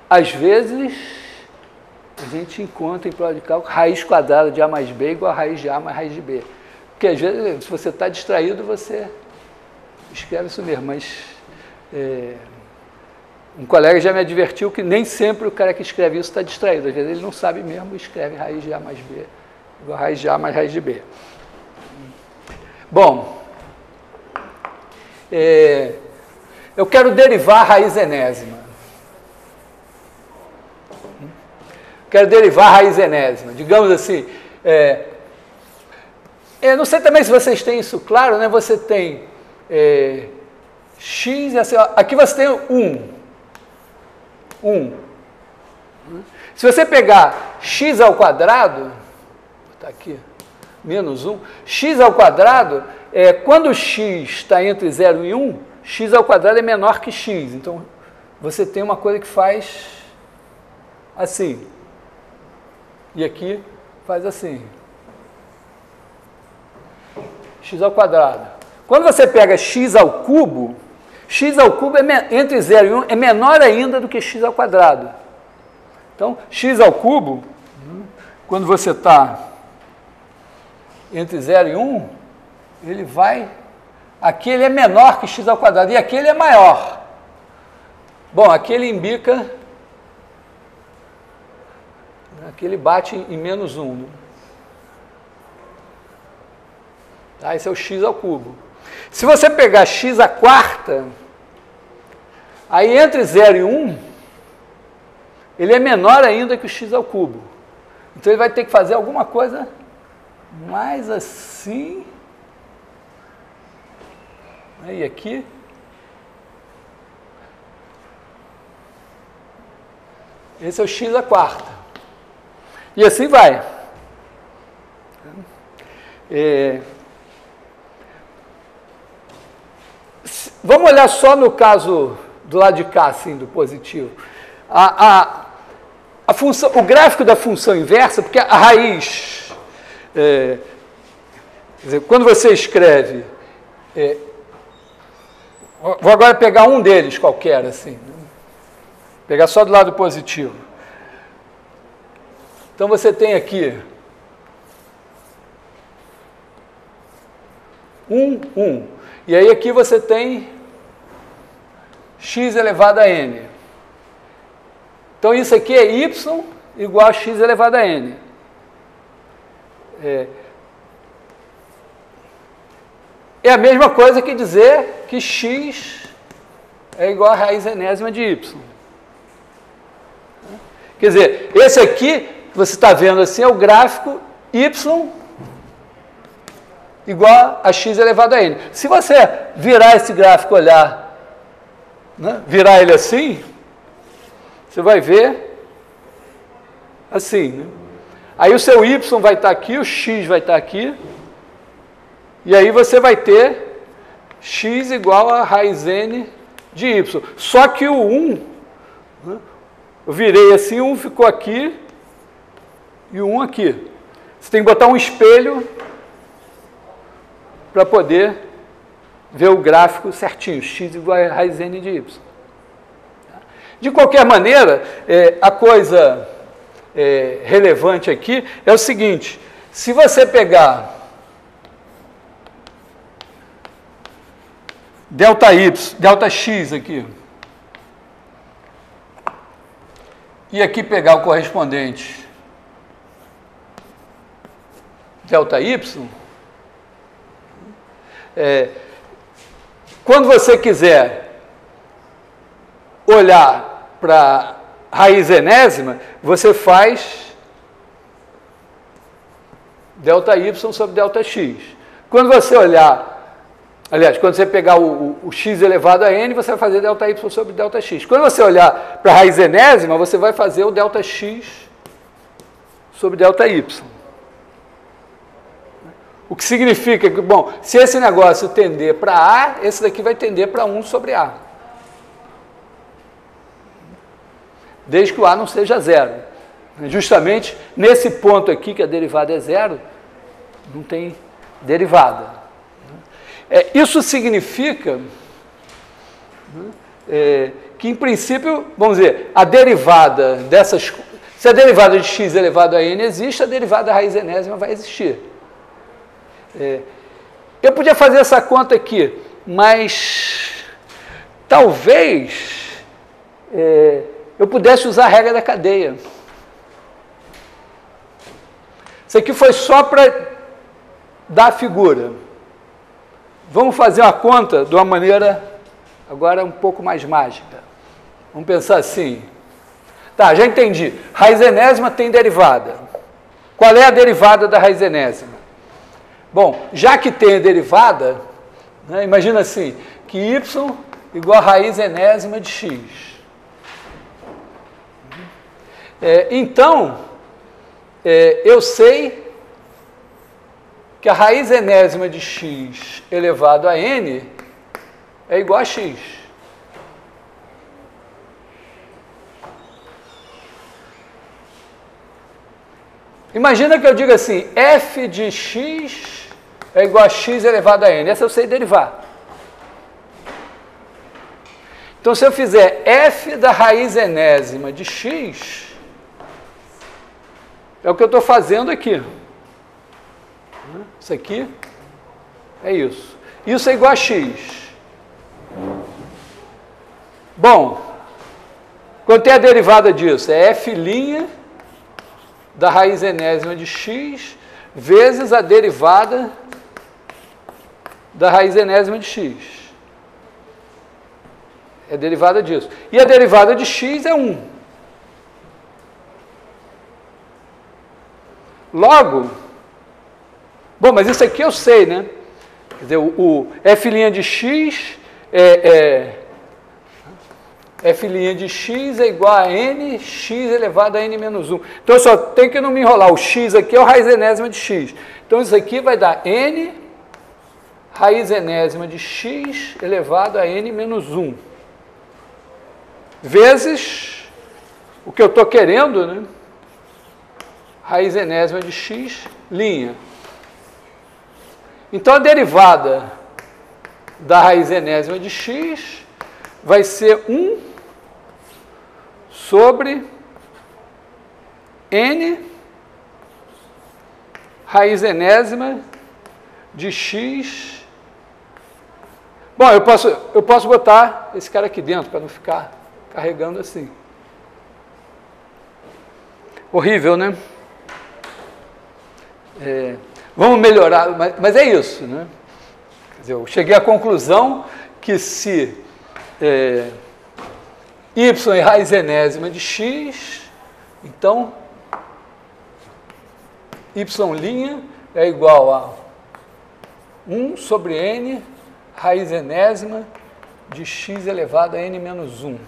Às vezes, a gente encontra em prova de cálculo raiz quadrada de A mais B igual a raiz de A mais raiz de B. Porque às vezes, se você está distraído, você escreve isso mesmo, mas um colega já me advertiu que nem sempre o cara que escreve isso está distraído. Às vezes ele não sabe mesmo e escreve raiz de A mais B igual a raiz de A mais raiz de B. Bom, eu quero derivar a raiz enésima. Quero derivar a raiz enésima. Digamos assim, eu não sei também se vocês têm isso claro, né? Você tem x, assim, ó, aqui você tem 1. Se você pegar x ao quadrado, está aqui, menos 1, x ao quadrado, quando x está entre 0 e 1, x ao quadrado é menor que x. Então, você tem uma coisa que faz assim. E aqui faz assim. X ao quadrado. Quando você pega x ao cubo entre 0 e 1 é menor ainda do que x ao quadrado. Então, x ao cubo, quando você está entre 0 e 1, ele vai... Aqui ele é menor que x ao quadrado, e aqui ele é maior. Bom, aqui ele embica... Aqui ele bate em menos 1. Tá? Esse é o x ao cubo. Se você pegar x à quarta, aí entre 0 e 1, ele é menor ainda que o x ao cubo. Então ele vai ter que fazer alguma coisa mais assim. E aqui. Esse é o x à quarta. E assim vai. Vamos olhar só no caso do lado de cá, assim, do positivo. A função, o gráfico da função inversa, porque a raiz, quer dizer, quando você escreve, vou agora pegar um deles qualquer, assim, pegar só do lado positivo. Então você tem aqui 1. E aí aqui você tem x elevado a n. Então isso aqui é y igual a x elevado a n. é a mesma coisa que dizer que x é igual a raiz enésima de y. Quer dizer, esse aqui, que você está vendo assim, é o gráfico y igual a x elevado a n. Se você virar esse gráfico, olhar, né, virar ele assim, você vai ver assim, né? Aí o seu y vai estar aqui, o x vai estar aqui, e aí você vai ter x igual a raiz n de y. Só que o 1, né, eu virei assim, 1 ficou aqui e o 1 aqui. Você tem que botar um espelho para poder ver o gráfico certinho, x igual a raiz n de y. De qualquer maneira, a coisa relevante aqui é o seguinte: se você pegar delta x aqui, e aqui pegar o correspondente delta y, quando você quiser olhar para raiz enésima, você faz delta y sobre delta x. Quando você olhar, aliás, quando você pegar o x elevado a n, você vai fazer delta y sobre delta x. Quando você olhar para a raiz enésima, você vai fazer o delta x sobre delta y. O que significa que, bom, se esse negócio tender para A, esse daqui vai tender para 1 sobre A. Desde que o A não seja zero. Justamente nesse ponto aqui, que a derivada é zero, não tem derivada. Isso significa que, em princípio, vamos dizer, a derivada dessas... Se a derivada de x elevado a n existe, a derivada da raiz enésima vai existir. Eu podia fazer essa conta aqui, mas talvez eu pudesse usar a regra da cadeia. Isso aqui foi só para dar a figura. Vamos fazer uma conta de uma maneira agora um pouco mais mágica. Vamos pensar assim. Tá, já entendi. Raiz enésima tem derivada. Qual é a derivada da raiz enésima? Bom, já que tem a derivada, né, imagina assim, que y igual a raiz enésima de x. Então, eu sei que a raiz enésima de x elevado a n é igual a x. Imagina que eu diga assim, f de x é igual a x elevado a n. Essa eu sei derivar. Então, se eu fizer f da raiz enésima de x, é o que eu estou fazendo aqui. Isso aqui é isso. Isso é igual a x. Bom, quanto é a derivada disso? É f' da raiz enésima de x vezes a derivada da raiz enésima de x. É a derivada disso. E a derivada de x é 1. Logo, bom, mas isso aqui eu sei, né? Quer dizer, o f' de x f' de x é igual a n, x elevado a n menos 1. Então, eu só tenho que não me enrolar. O x aqui é a raiz enésima de x. Então, isso aqui vai dar n raiz enésima de x elevado a n menos 1. Vezes o que eu estou querendo, né? Raiz enésima de x, linha. Então, a derivada da raiz enésima de x vai ser 1 sobre n raiz enésima de x. Bom, eu posso botar esse cara aqui dentro para não ficar carregando assim. Horrível, né? Vamos melhorar, mas é isso, né? Quer Eu cheguei à conclusão que se y é raiz enésima de x, então y' é igual a 1 sobre n raiz enésima de x elevado a n menos 1.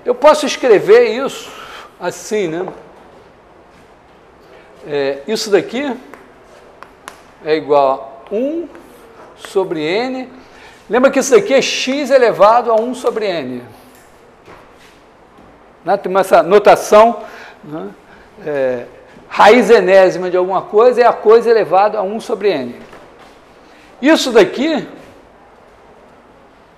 Eu posso escrever isso assim, né? Isso daqui é igual a 1 sobre n. Lembra que isso daqui é x elevado a 1 sobre n. Né? Tem essa notação, né? Raiz enésima de alguma coisa é a coisa elevada a 1 sobre n. Isso daqui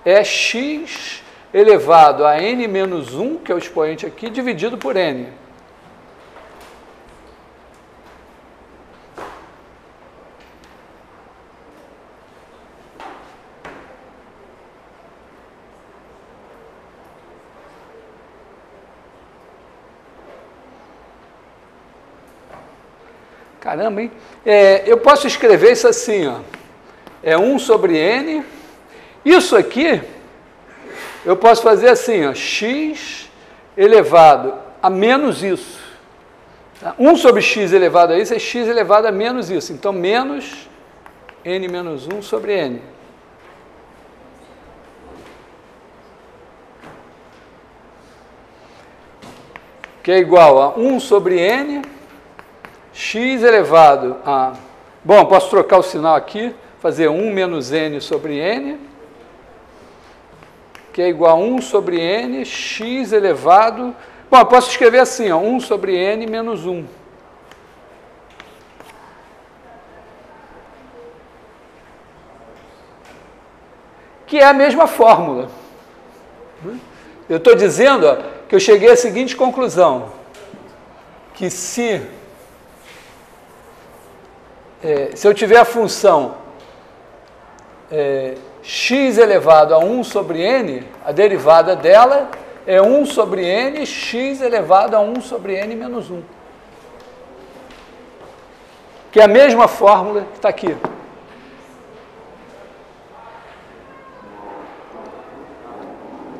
é x elevado a n menos 1, que é o expoente aqui, dividido por n. Caramba, hein? Eu posso escrever isso assim, ó. É 1 sobre n. Isso aqui, eu posso fazer assim, ó, x elevado a menos isso. Tá? 1 sobre x elevado a isso é x elevado a menos isso. Então, menos n menos 1 sobre n. Que é igual a 1 sobre n, x elevado a... Bom, posso trocar o sinal aqui, fazer 1 menos n sobre n, que é igual a 1 sobre n, x elevado... Bom, eu posso escrever assim, ó, 1 sobre n menos 1. Que é a mesma fórmula. Eu estou dizendo, ó, que eu cheguei à seguinte conclusão, que se eu tiver a função x elevado a 1 sobre n, a derivada dela é 1 sobre n, x elevado a 1 sobre n menos 1. Que é a mesma fórmula que está aqui.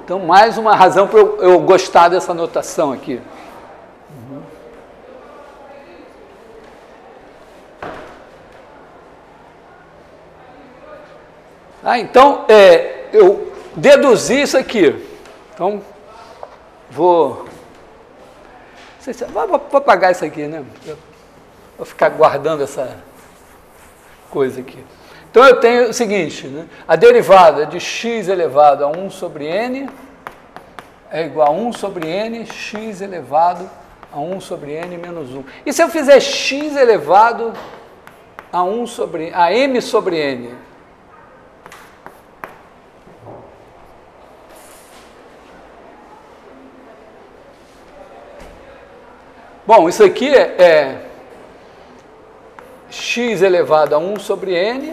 Então, mais uma razão para eu gostar dessa notação aqui. Então, eu deduzi isso aqui. Então, vou apagar isso aqui, né? Vou ficar guardando essa coisa aqui. Então, eu tenho o seguinte, né? A derivada de x elevado a 1 sobre n é igual a 1 sobre n, x elevado a 1 sobre n menos 1. E se eu fizer x elevado a m sobre n? Bom, isso aqui é x elevado a 1 sobre n,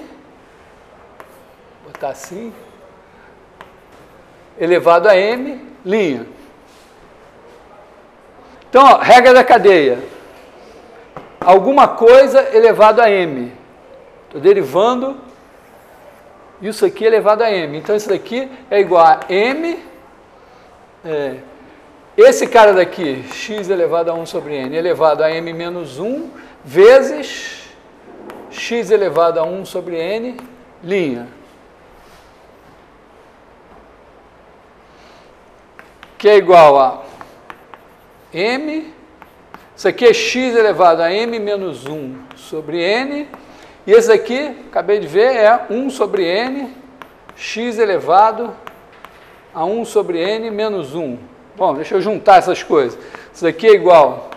vou botar assim, elevado a m, linha. Então, ó, regra da cadeia. Alguma coisa elevado a m. Estou derivando isso aqui elevado a m. Então, isso daqui é igual a m... esse cara daqui, x elevado a 1 sobre n, elevado a m menos 1, vezes x elevado a 1 sobre n, linha. Que é igual a m, isso aqui é x elevado a m menos 1 sobre n, e esse aqui, acabei de ver, é 1 sobre n, x elevado a 1 sobre n menos 1. Bom, deixa eu juntar essas coisas. Isso daqui é igual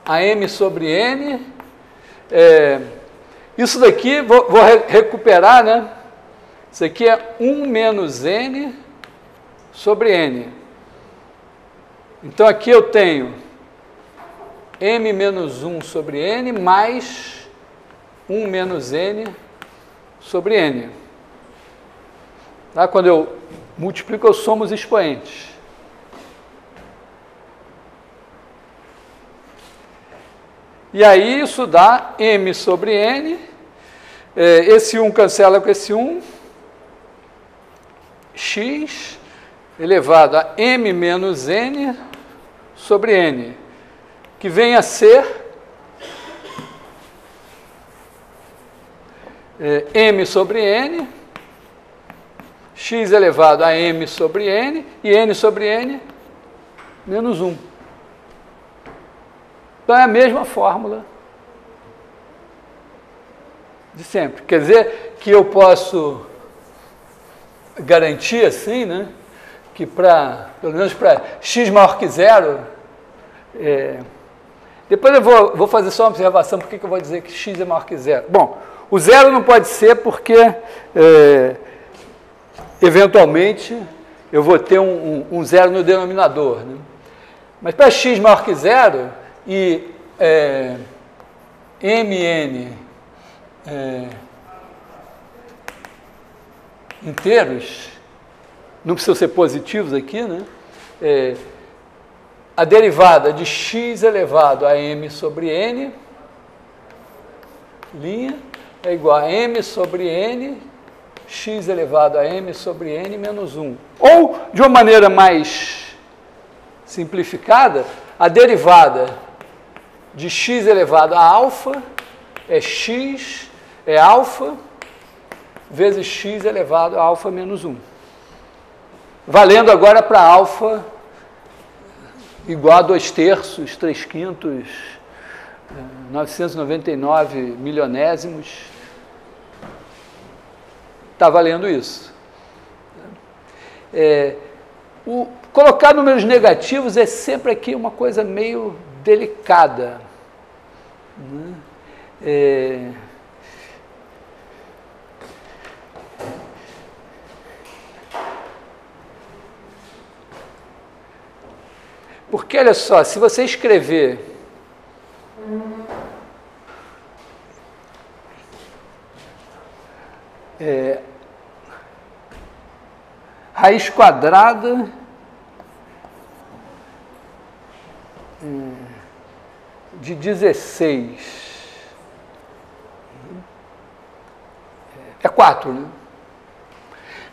a m sobre n. Isso daqui, vou recuperar, né? Isso aqui é 1 menos n sobre n. Então, aqui eu tenho m menos 1 sobre n mais 1 menos n sobre n. Tá? Quando eu multiplico, eu somo os expoentes. E aí isso dá m sobre n, esse 1 cancela com esse 1, x elevado a m menos n sobre n, que vem a ser m sobre n, x elevado a m sobre n, e n sobre n menos 1. Então é a mesma fórmula de sempre. Quer dizer que eu posso garantir assim, né, que pelo menos para x maior que zero, depois eu vou fazer só uma observação, por que eu vou dizer que x é maior que zero. Bom, o zero não pode ser porque, eventualmente, eu vou ter um zero no denominador, né? Mas para x maior que zero e mn inteiros, não precisam ser positivos aqui, né? A derivada de x elevado a m sobre n, linha, é igual a m sobre n, x elevado a m sobre n menos 1. Ou, de uma maneira mais simplificada, a derivada de x elevado a alfa é alfa vezes x elevado a alfa menos 1. Valendo agora para alfa igual a 2/3, 3/5, 999 milionésimos. Está valendo isso. Colocar números negativos é sempre aqui uma coisa meio delicada, né? Porque, olha só, se você escrever raiz quadrada de 16 é 4, né?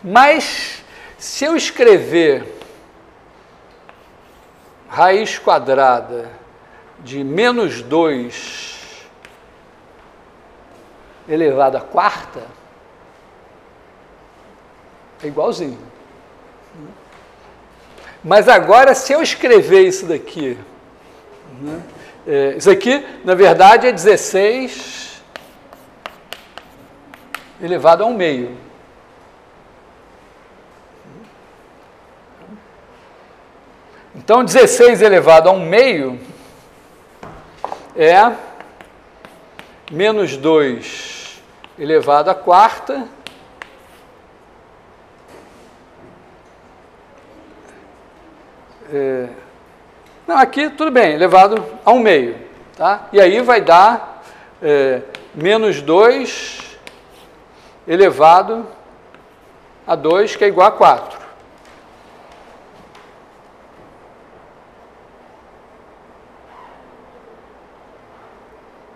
Mas se eu escrever raiz quadrada de menos 2 elevado à quarta, é igualzinho. Mas agora, se eu escrever isso daqui, né, isso aqui, na verdade, é 16 elevado a 1/2. Então, 16 elevado a 1/2 é menos 2 elevado à quarta não, aqui tudo bem, elevado a 1/2, tá? E aí vai dar menos 2 elevado a 2, que é igual a 4.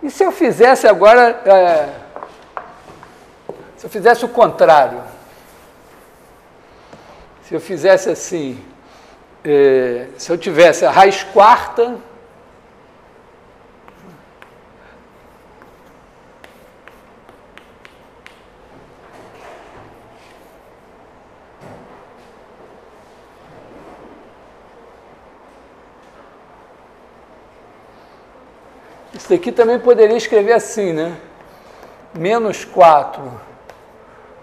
E se eu fizesse agora, se eu fizesse o contrário, se eu fizesse assim, se eu tivesse a raiz quarta isso daqui também poderia escrever assim, né? Menos 4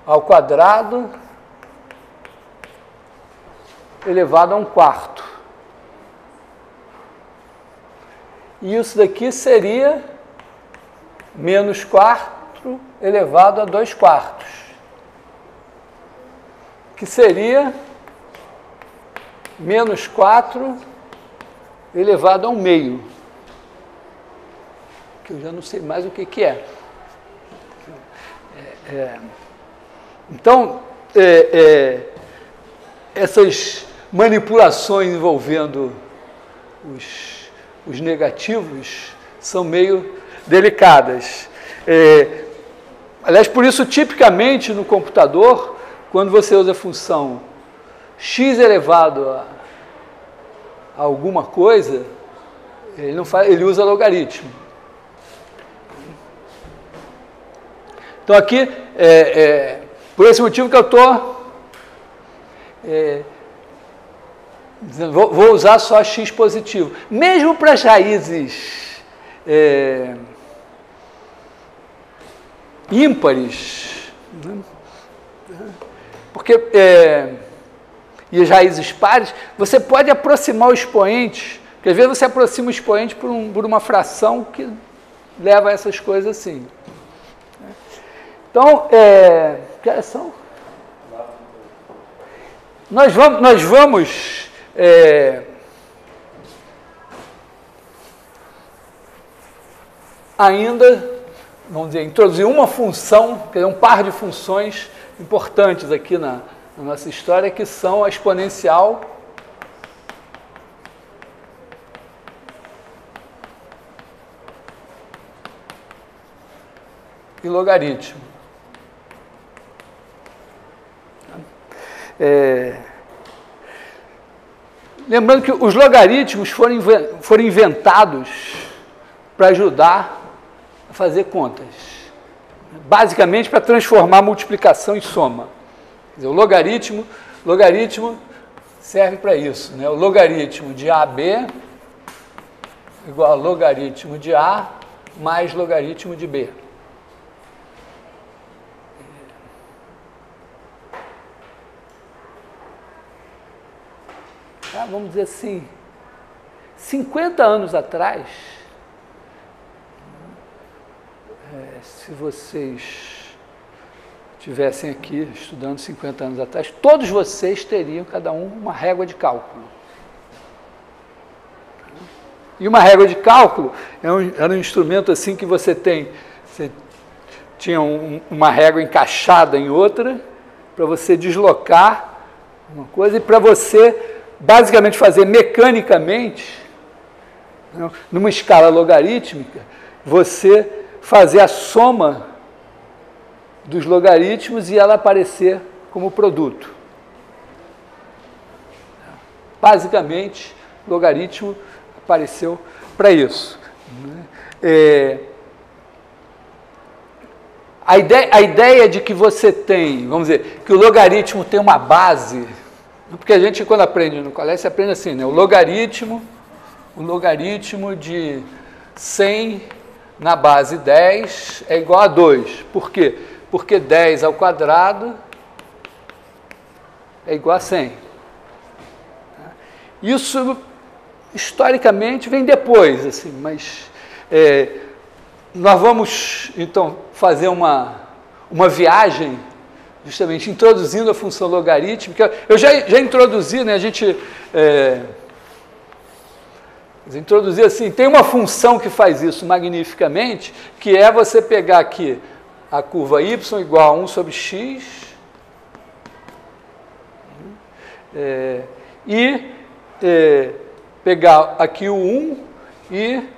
ao quadrado elevado a 1/4. E isso daqui seria menos 4 elevado a 2/4. Que seria menos 4 elevado a 1/2. Que eu já não sei mais o que é. Então, essas manipulações envolvendo os negativos são meio delicadas. Aliás, por isso, tipicamente no computador, quando você usa a função x elevado a alguma coisa, ele usa logaritmo. Então aqui, por esse motivo que eu estou dizendo, vou usar só x positivo. Mesmo para as raízes ímpares, né? Porque, e as raízes pares, você pode aproximar o expoente, porque às vezes você aproxima o expoente por uma fração que leva a essas coisas assim. Então, que horas são? Nós vamos ainda, vamos dizer, introduzir uma função, quer dizer, um par de funções importantes aqui na nossa história, que são a exponencial e logaritmo. Lembrando que os logaritmos foram inventados para ajudar a fazer contas. Basicamente para transformar a multiplicação em soma. Quer dizer, o logaritmo serve para isso, né? O logaritmo de AB igual a logaritmo de A mais logaritmo de B. Vamos dizer assim, 50 anos atrás, se vocês estivessem aqui estudando 50 anos atrás, todos vocês teriam, cada um, uma régua de cálculo. E uma régua de cálculo era um instrumento assim que você tinha uma régua encaixada em outra, para você deslocar uma coisa e para você basicamente fazer mecanicamente, numa escala logarítmica, você fazer a soma dos logaritmos e ela aparecer como produto. Basicamente, o logaritmo apareceu para isso. A ideia de que você tem, vamos dizer, que o logaritmo tem uma base, porque a gente, quando aprende no colégio, você aprende assim, né? O logaritmo de 100 na base 10 é igual a 2. Por quê? Porque 10 ao quadrado é igual a 100. Isso, historicamente, vem depois, assim, mas nós vamos, então, fazer uma viagem, justamente introduzindo a função logarítmica. Eu já introduzi, né, a gente introduzir assim, tem uma função que faz isso magnificamente, que é você pegar aqui a curva y igual a 1 sobre x e pegar aqui o 1 e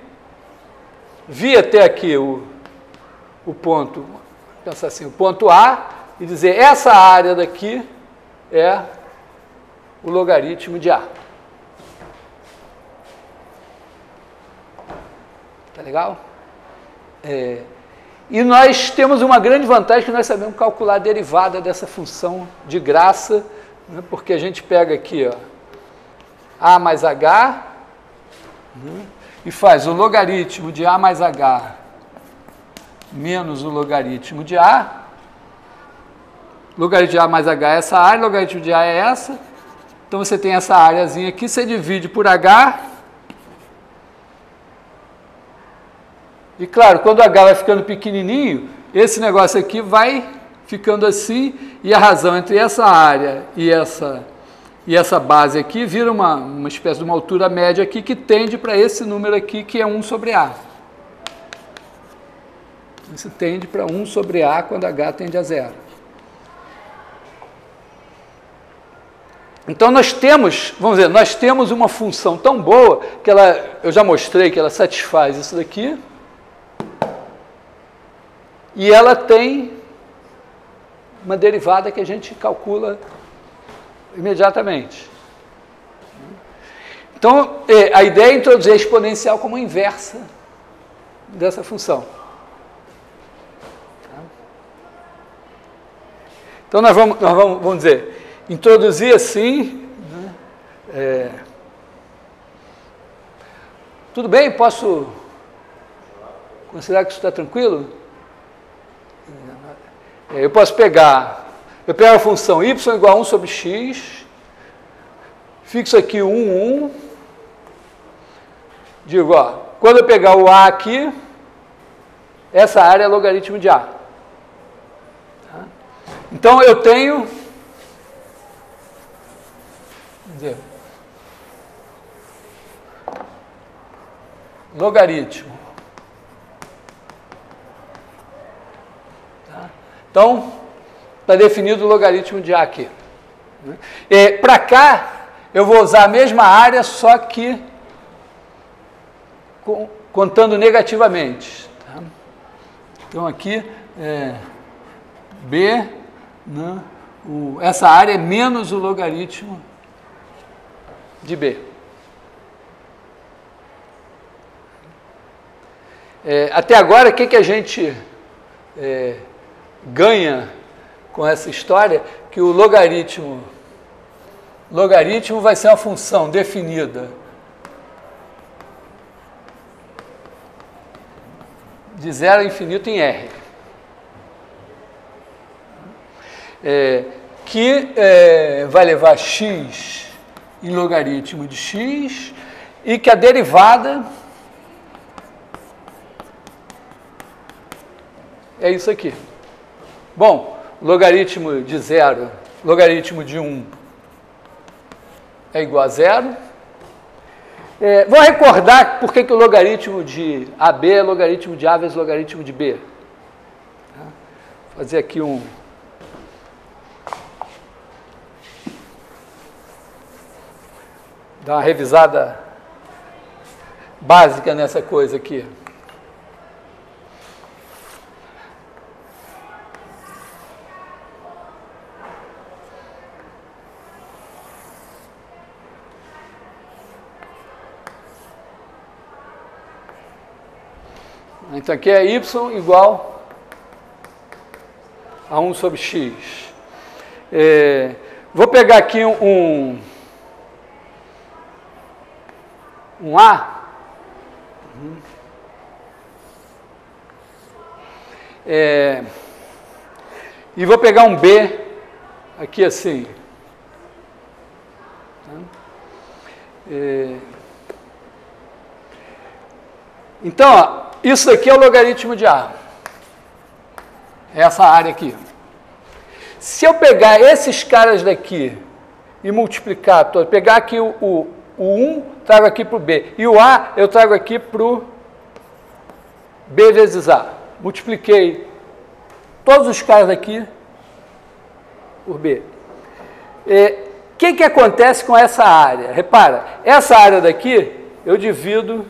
vir até aqui o ponto, pensar assim, o ponto A, e dizer, essa área daqui é o logaritmo de A. Tá legal? E nós temos uma grande vantagem, que nós sabemos calcular a derivada dessa função de graça, né, porque a gente pega aqui, ó, A mais H, né, e faz o logaritmo de A mais H menos o logaritmo de A. Logaritmo de A mais H é essa área, logaritmo de A é essa. Então você tem essa áreazinha aqui, você divide por H. E claro, quando o H vai ficando pequenininho, esse negócio aqui vai ficando assim, e a razão entre essa área e essa base aqui vira uma espécie de uma altura média aqui, que tende para esse número aqui, que é 1 sobre A. Isso tende para 1 sobre A quando H tende a 0. Então nós temos, vamos dizer, nós temos uma função tão boa que eu já mostrei que ela satisfaz isso daqui, e ela tem uma derivada que a gente calcula imediatamente. Então, a ideia é introduzir a exponencial como a inversa dessa função. Então, nós vamos dizer, introduzir assim, né, tudo bem? Posso considerar que isso está tranquilo? Eu posso eu pego a função y igual a 1 sobre x, fixo aqui 1, 1, digo, ó, quando eu pegar o a aqui, essa área é logaritmo de a. Tá? Então, eu tenho, vamos dizer, logaritmo. Tá? Então, está definido o logaritmo de a aqui. Para cá, eu vou usar a mesma área, só que contando negativamente. Tá? Então, aqui, B, né, essa área é menos o logaritmo de B. Até agora, o que a gente ganha com essa história? Que o logaritmo vai ser uma função definida de 0 a infinito em R. Que vai levar x em logaritmo de x e que a derivada é isso aqui. Bom, logaritmo de 0, logaritmo de 1 é igual a 0. Vou recordar por que o logaritmo de AB é logaritmo de A vezes logaritmo de B. Vou fazer aqui dar uma revisada básica nessa coisa aqui. Então, aqui é y igual a 1 sobre x. Vou pegar aqui um A. E vou pegar um B aqui assim. Então, ó, isso aqui é o logaritmo de A. Essa área aqui. Se eu pegar esses caras daqui e multiplicar, pegar aqui o 1, trago aqui para o B. E o A, eu trago aqui para o B vezes A. Multipliquei todos os caras daqui por B. O que acontece com essa área? Repara, essa área daqui eu divido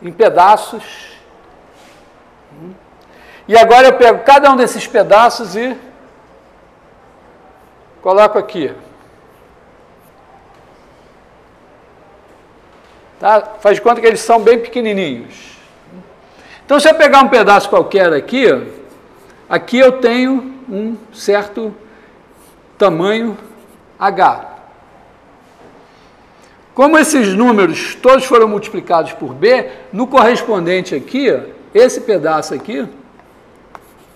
em pedaços. E agora eu pego cada um desses pedaços e coloco aqui. Tá? Faz de conta que eles são bem pequenininhos. Então, se eu pegar um pedaço qualquer aqui, aqui eu tenho um certo tamanho H. Como esses números todos foram multiplicados por B, no correspondente aqui, esse pedaço aqui,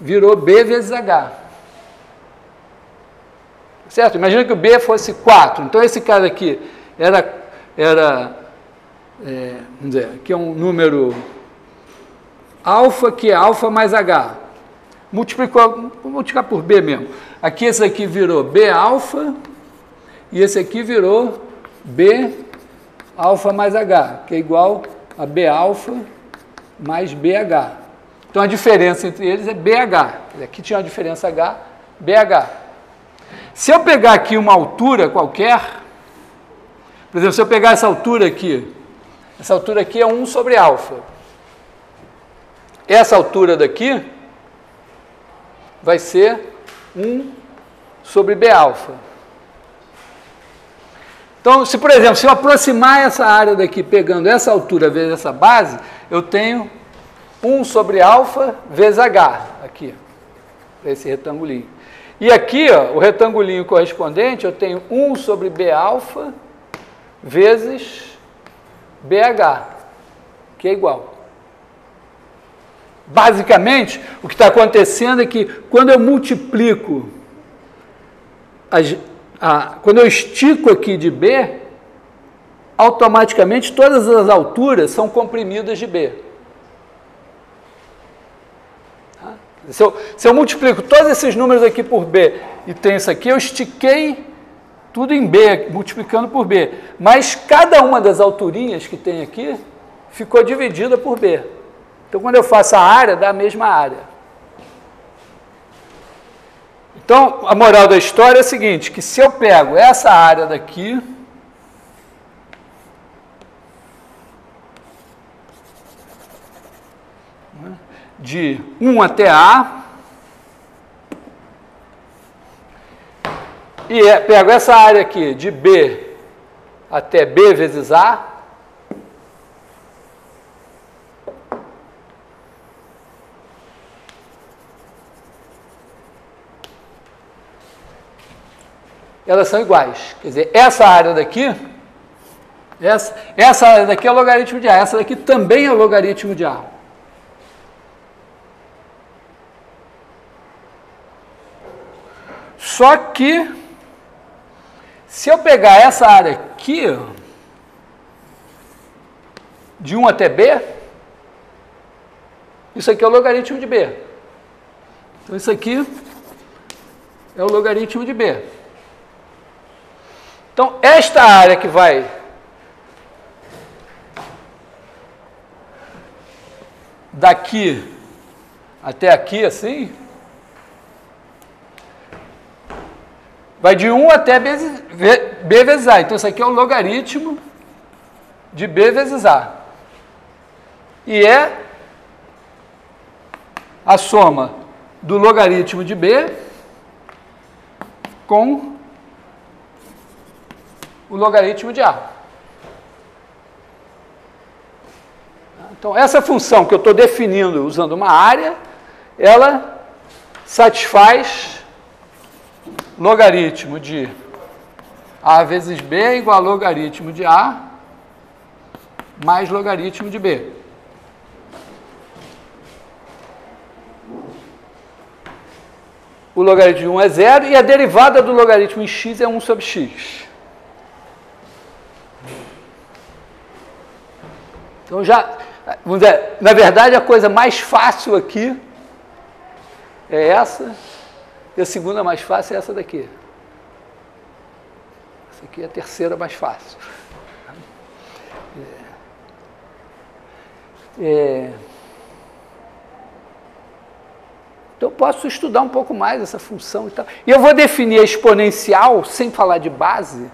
virou B vezes H. Certo? Imagina que o B fosse 4. Então, esse cara aqui vamos dizer, aqui é um número alfa, que é alfa mais H. Vou multiplicar por B mesmo. Aqui esse aqui virou B alfa, e esse aqui virou B alfa mais H, que é igual a B alfa mais BH. Então, a diferença entre eles é BH. Aqui tinha uma diferença H, BH. Se eu pegar aqui uma altura qualquer, por exemplo, se eu pegar essa altura aqui é 1 sobre alfa. Essa altura daqui vai ser 1 sobre B alfa. Então, se por exemplo, se eu aproximar essa área daqui pegando essa altura vezes essa base, eu tenho 1 sobre alfa vezes H, aqui, para esse retangulinho. E aqui, ó, o retangulinho correspondente, eu tenho 1 sobre B alfa vezes BH, que é igual. Basicamente, o que está acontecendo é que quando eu multiplico, quando eu estico aqui de B, automaticamente todas as alturas são comprimidas de B. Se eu multiplico todos esses números aqui por B e tenho isso aqui, eu estiquei tudo em B, multiplicando por B. Mas cada uma das alturinhas que tem aqui ficou dividida por B. Então, quando eu faço a área, dá a mesma área. Então, a moral da história é a seguinte, que se eu pego essa área daqui, de 1 até A, e pego essa área aqui de B até B vezes A, elas são iguais. Quer dizer, essa área daqui, essa área daqui é o logaritmo de A, essa daqui também é o logaritmo de A. Só que, se eu pegar essa área aqui, de 1 até B, isso aqui é o logaritmo de B. Então, isso aqui é o logaritmo de B. Então, esta área que vai daqui até aqui, assim, vai de 1 até B vezes A. Então, isso aqui é o logaritmo de B vezes A. E é a soma do logaritmo de B com o logaritmo de A. Então, essa função que eu estou definindo usando uma área, ela satisfaz logaritmo de A vezes B igual a logaritmo de A mais logaritmo de B. O logaritmo de 1 é 0 e a derivada do logaritmo em x é 1 sobre x. Então, vamos dizer, na verdade, a coisa mais fácil aqui é essa, e a segunda mais fácil é essa daqui. Essa aqui é a terceira mais fácil. Então, eu posso estudar um pouco mais essa função e tal. E eu vou definir a exponencial, sem falar de base,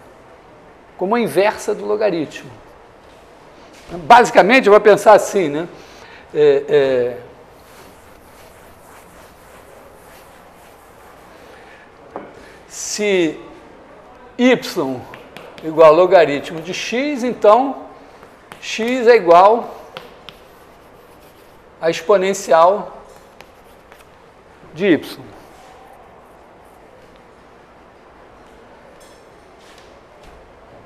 como a inversa do logaritmo. Basicamente, eu vou pensar assim, né? Se y igual a logaritmo de x, então x é igual a exponencial de y.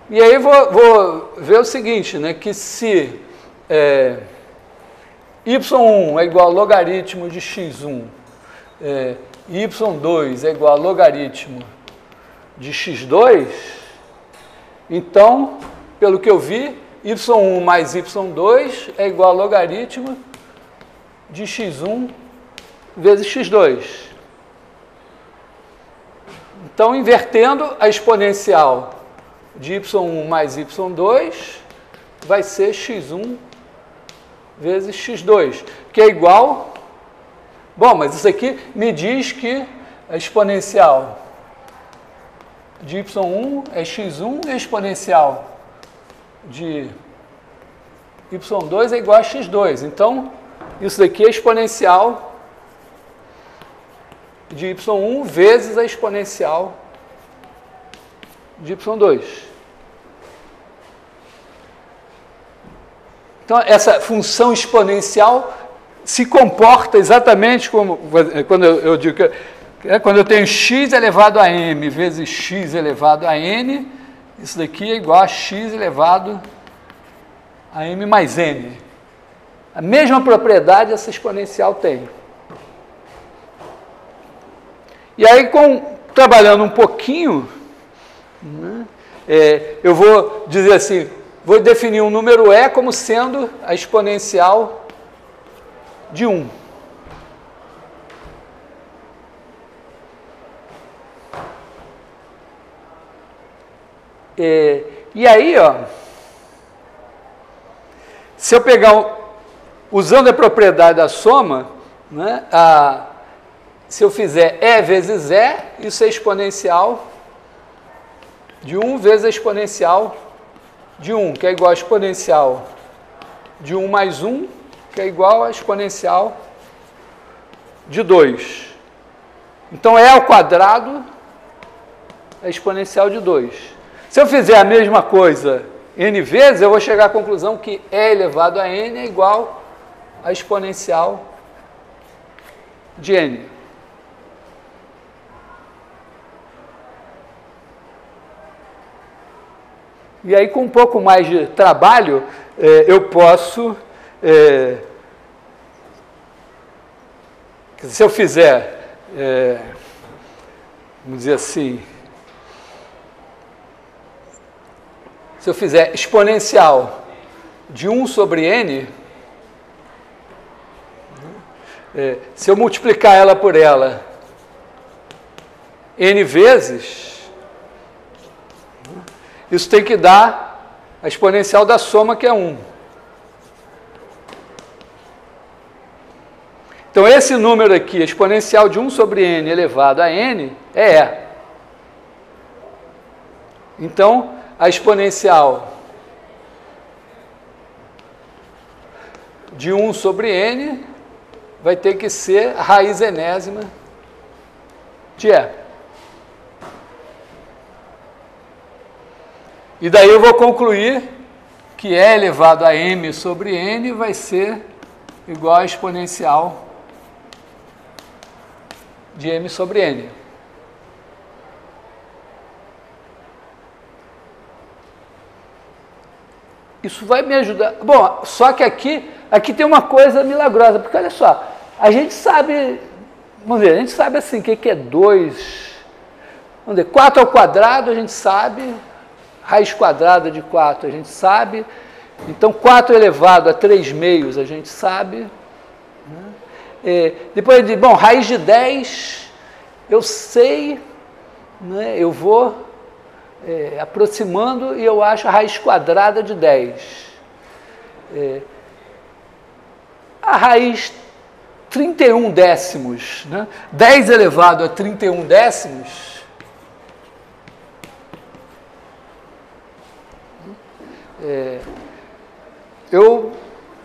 E aí vou ver o seguinte, né, que se y1 é igual a logaritmo de x1, y2 é igual a logaritmo de x2, então, pelo que eu vi, y1 mais y2 é igual a logaritmo de x1 vezes x2. Então, invertendo a exponencial de y1 mais y2 vai ser x1 vezes x2, que é igual... Bom, mas isso aqui me diz que a exponencial de y1 é x1 e a exponencial de y2 é igual a x2. Então, isso daqui é exponencial de y1 vezes a exponencial de y2. Então, essa função exponencial se comporta exatamente como quando eu digo que quando eu tenho x elevado a m vezes x elevado a n, isso daqui é igual a x elevado a m mais n. A mesma propriedade essa exponencial tem. E aí, trabalhando um pouquinho, né, eu vou dizer assim, vou definir um número e como sendo a exponencial de 1. E aí, ó, se eu pegar, usando a propriedade da soma, né, se eu fizer E vezes E, isso é exponencial de 1 vezes a exponencial de 1, que é igual a exponencial de 1 mais 1, que é igual a exponencial de 2. Então, E ao quadrado é exponencial de 2. Se eu fizer a mesma coisa n vezes, eu vou chegar à conclusão que E elevado a n é igual a exponencial de n. E aí, com um pouco mais de trabalho, eu posso, se eu fizer, vamos dizer assim, se eu fizer exponencial de 1 sobre n, se eu multiplicar ela por ela n vezes, isso tem que dar a exponencial da soma, que é 1. Então, esse número aqui, a exponencial de 1 sobre n elevado a n, é E. Então, a exponencial de 1 sobre n vai ter que ser a raiz enésima de E. E daí eu vou concluir que E elevado a m sobre n vai ser igual a exponencial de m sobre n. Isso vai me ajudar. Bom, só que aqui tem uma coisa milagrosa, porque olha só, a gente sabe, vamos ver, a gente sabe assim, o que é 2, vamos dizer, 4 ao quadrado a gente sabe, raiz quadrada de 4 a gente sabe, então 4 elevado a 3 meios a gente sabe, né? Depois de, bom, raiz de 10, eu sei, né? Eu vou aproximando e eu acho a raiz quadrada de 10. A raiz 31 décimos, né? 10 elevado a 31 décimos, eu,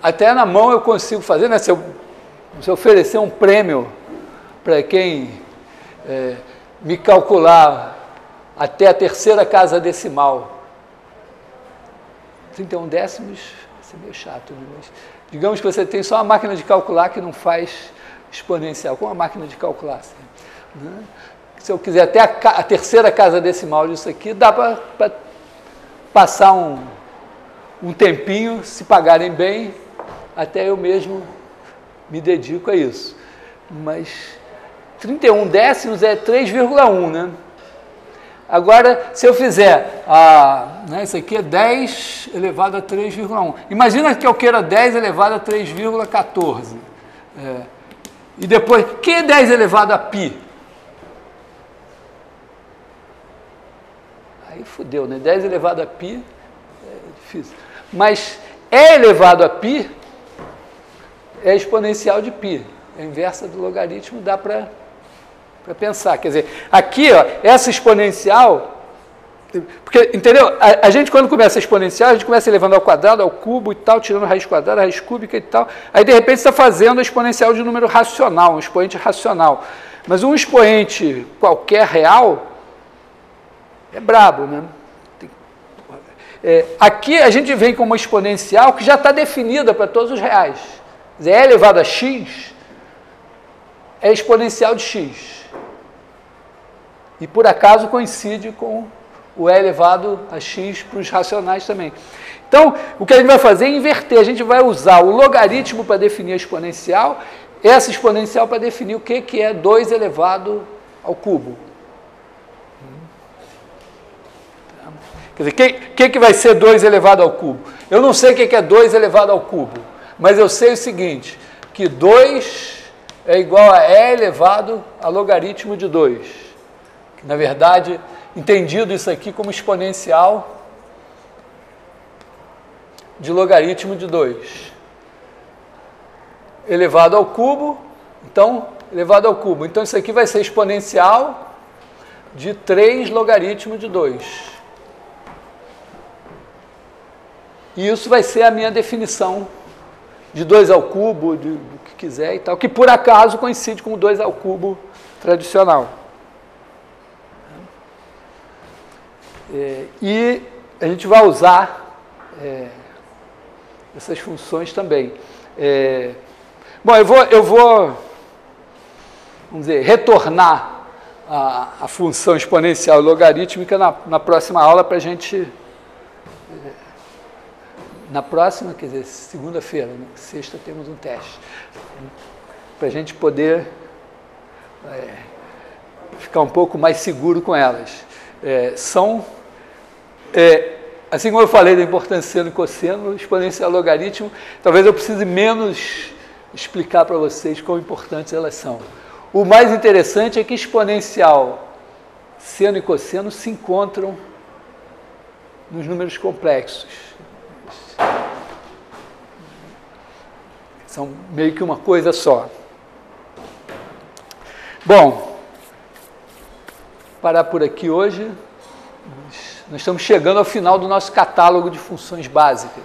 até na mão eu consigo fazer, né? Se eu oferecer um prêmio para quem me calcular até a terceira casa decimal, 31 décimos, vai ser meio chato, mas digamos que você tem só uma máquina de calcular que não faz exponencial, com uma máquina de calcular, assim, né? Se eu quiser até a terceira casa decimal disso aqui, dá para passar um tempinho, se pagarem bem, até eu mesmo me dedico a isso. Mas 31 décimos é 3,1, né? Agora, se eu fizer, né, isso aqui é 10 elevado a 3,1. Imagina que eu queira 10 elevado a 3,14. E depois, que é 10 elevado a π? Aí fudeu, né? 10 elevado a π é difícil. Mas E elevado a π é exponencial de π. É a inversa do logaritmo, dá para pensar. Quer dizer, aqui, ó, essa exponencial Porque, entendeu? A gente, quando começa a exponencial, a gente começa elevando ao quadrado, ao cubo e tal, tirando raiz quadrada, raiz cúbica e tal. Aí, de repente, você está fazendo a exponencial de número racional, um expoente racional. Mas um expoente qualquer real é brabo, né? Aqui a gente vem com uma exponencial que já está definida para todos os reais. Quer dizer, e elevado a x é exponencial de x. E, por acaso, coincide com o e elevado a x para os racionais também. Então, o que a gente vai fazer é inverter. A gente vai usar o logaritmo para definir a exponencial, essa exponencial para definir o que é 2 elevado ao cubo. Quer dizer, o que vai ser 2 elevado ao cubo? Eu não sei o que é 2 elevado ao cubo, mas eu sei o seguinte, que 2 é igual a e elevado a logaritmo de 2. Que, na verdade, entendido isso aqui como exponencial de logaritmo de 2. Elevado ao cubo, então, elevado ao cubo. Então, isso aqui vai ser exponencial de 3 logaritmo de 2. E isso vai ser a minha definição de 2 ao cubo, do que quiser e tal, que por acaso coincide com o 2 ao cubo tradicional. E a gente vai usar essas funções também. Bom, eu vou, vamos dizer, retornar a função exponencial logarítmica na próxima aula para a gente... Na próxima, quer dizer, segunda-feira, né? Sexta temos um teste, para a gente poder ficar um pouco mais seguro com elas. Assim como eu falei da importância de seno e cosseno, exponencial logaritmo, talvez eu precise menos explicar para vocês quão importantes elas são. O mais interessante é que exponencial, seno e cosseno se encontram nos números complexos. São meio que uma coisa só. Bom, parar por aqui hoje. Nós estamos chegando ao final do nosso catálogo de funções básicas.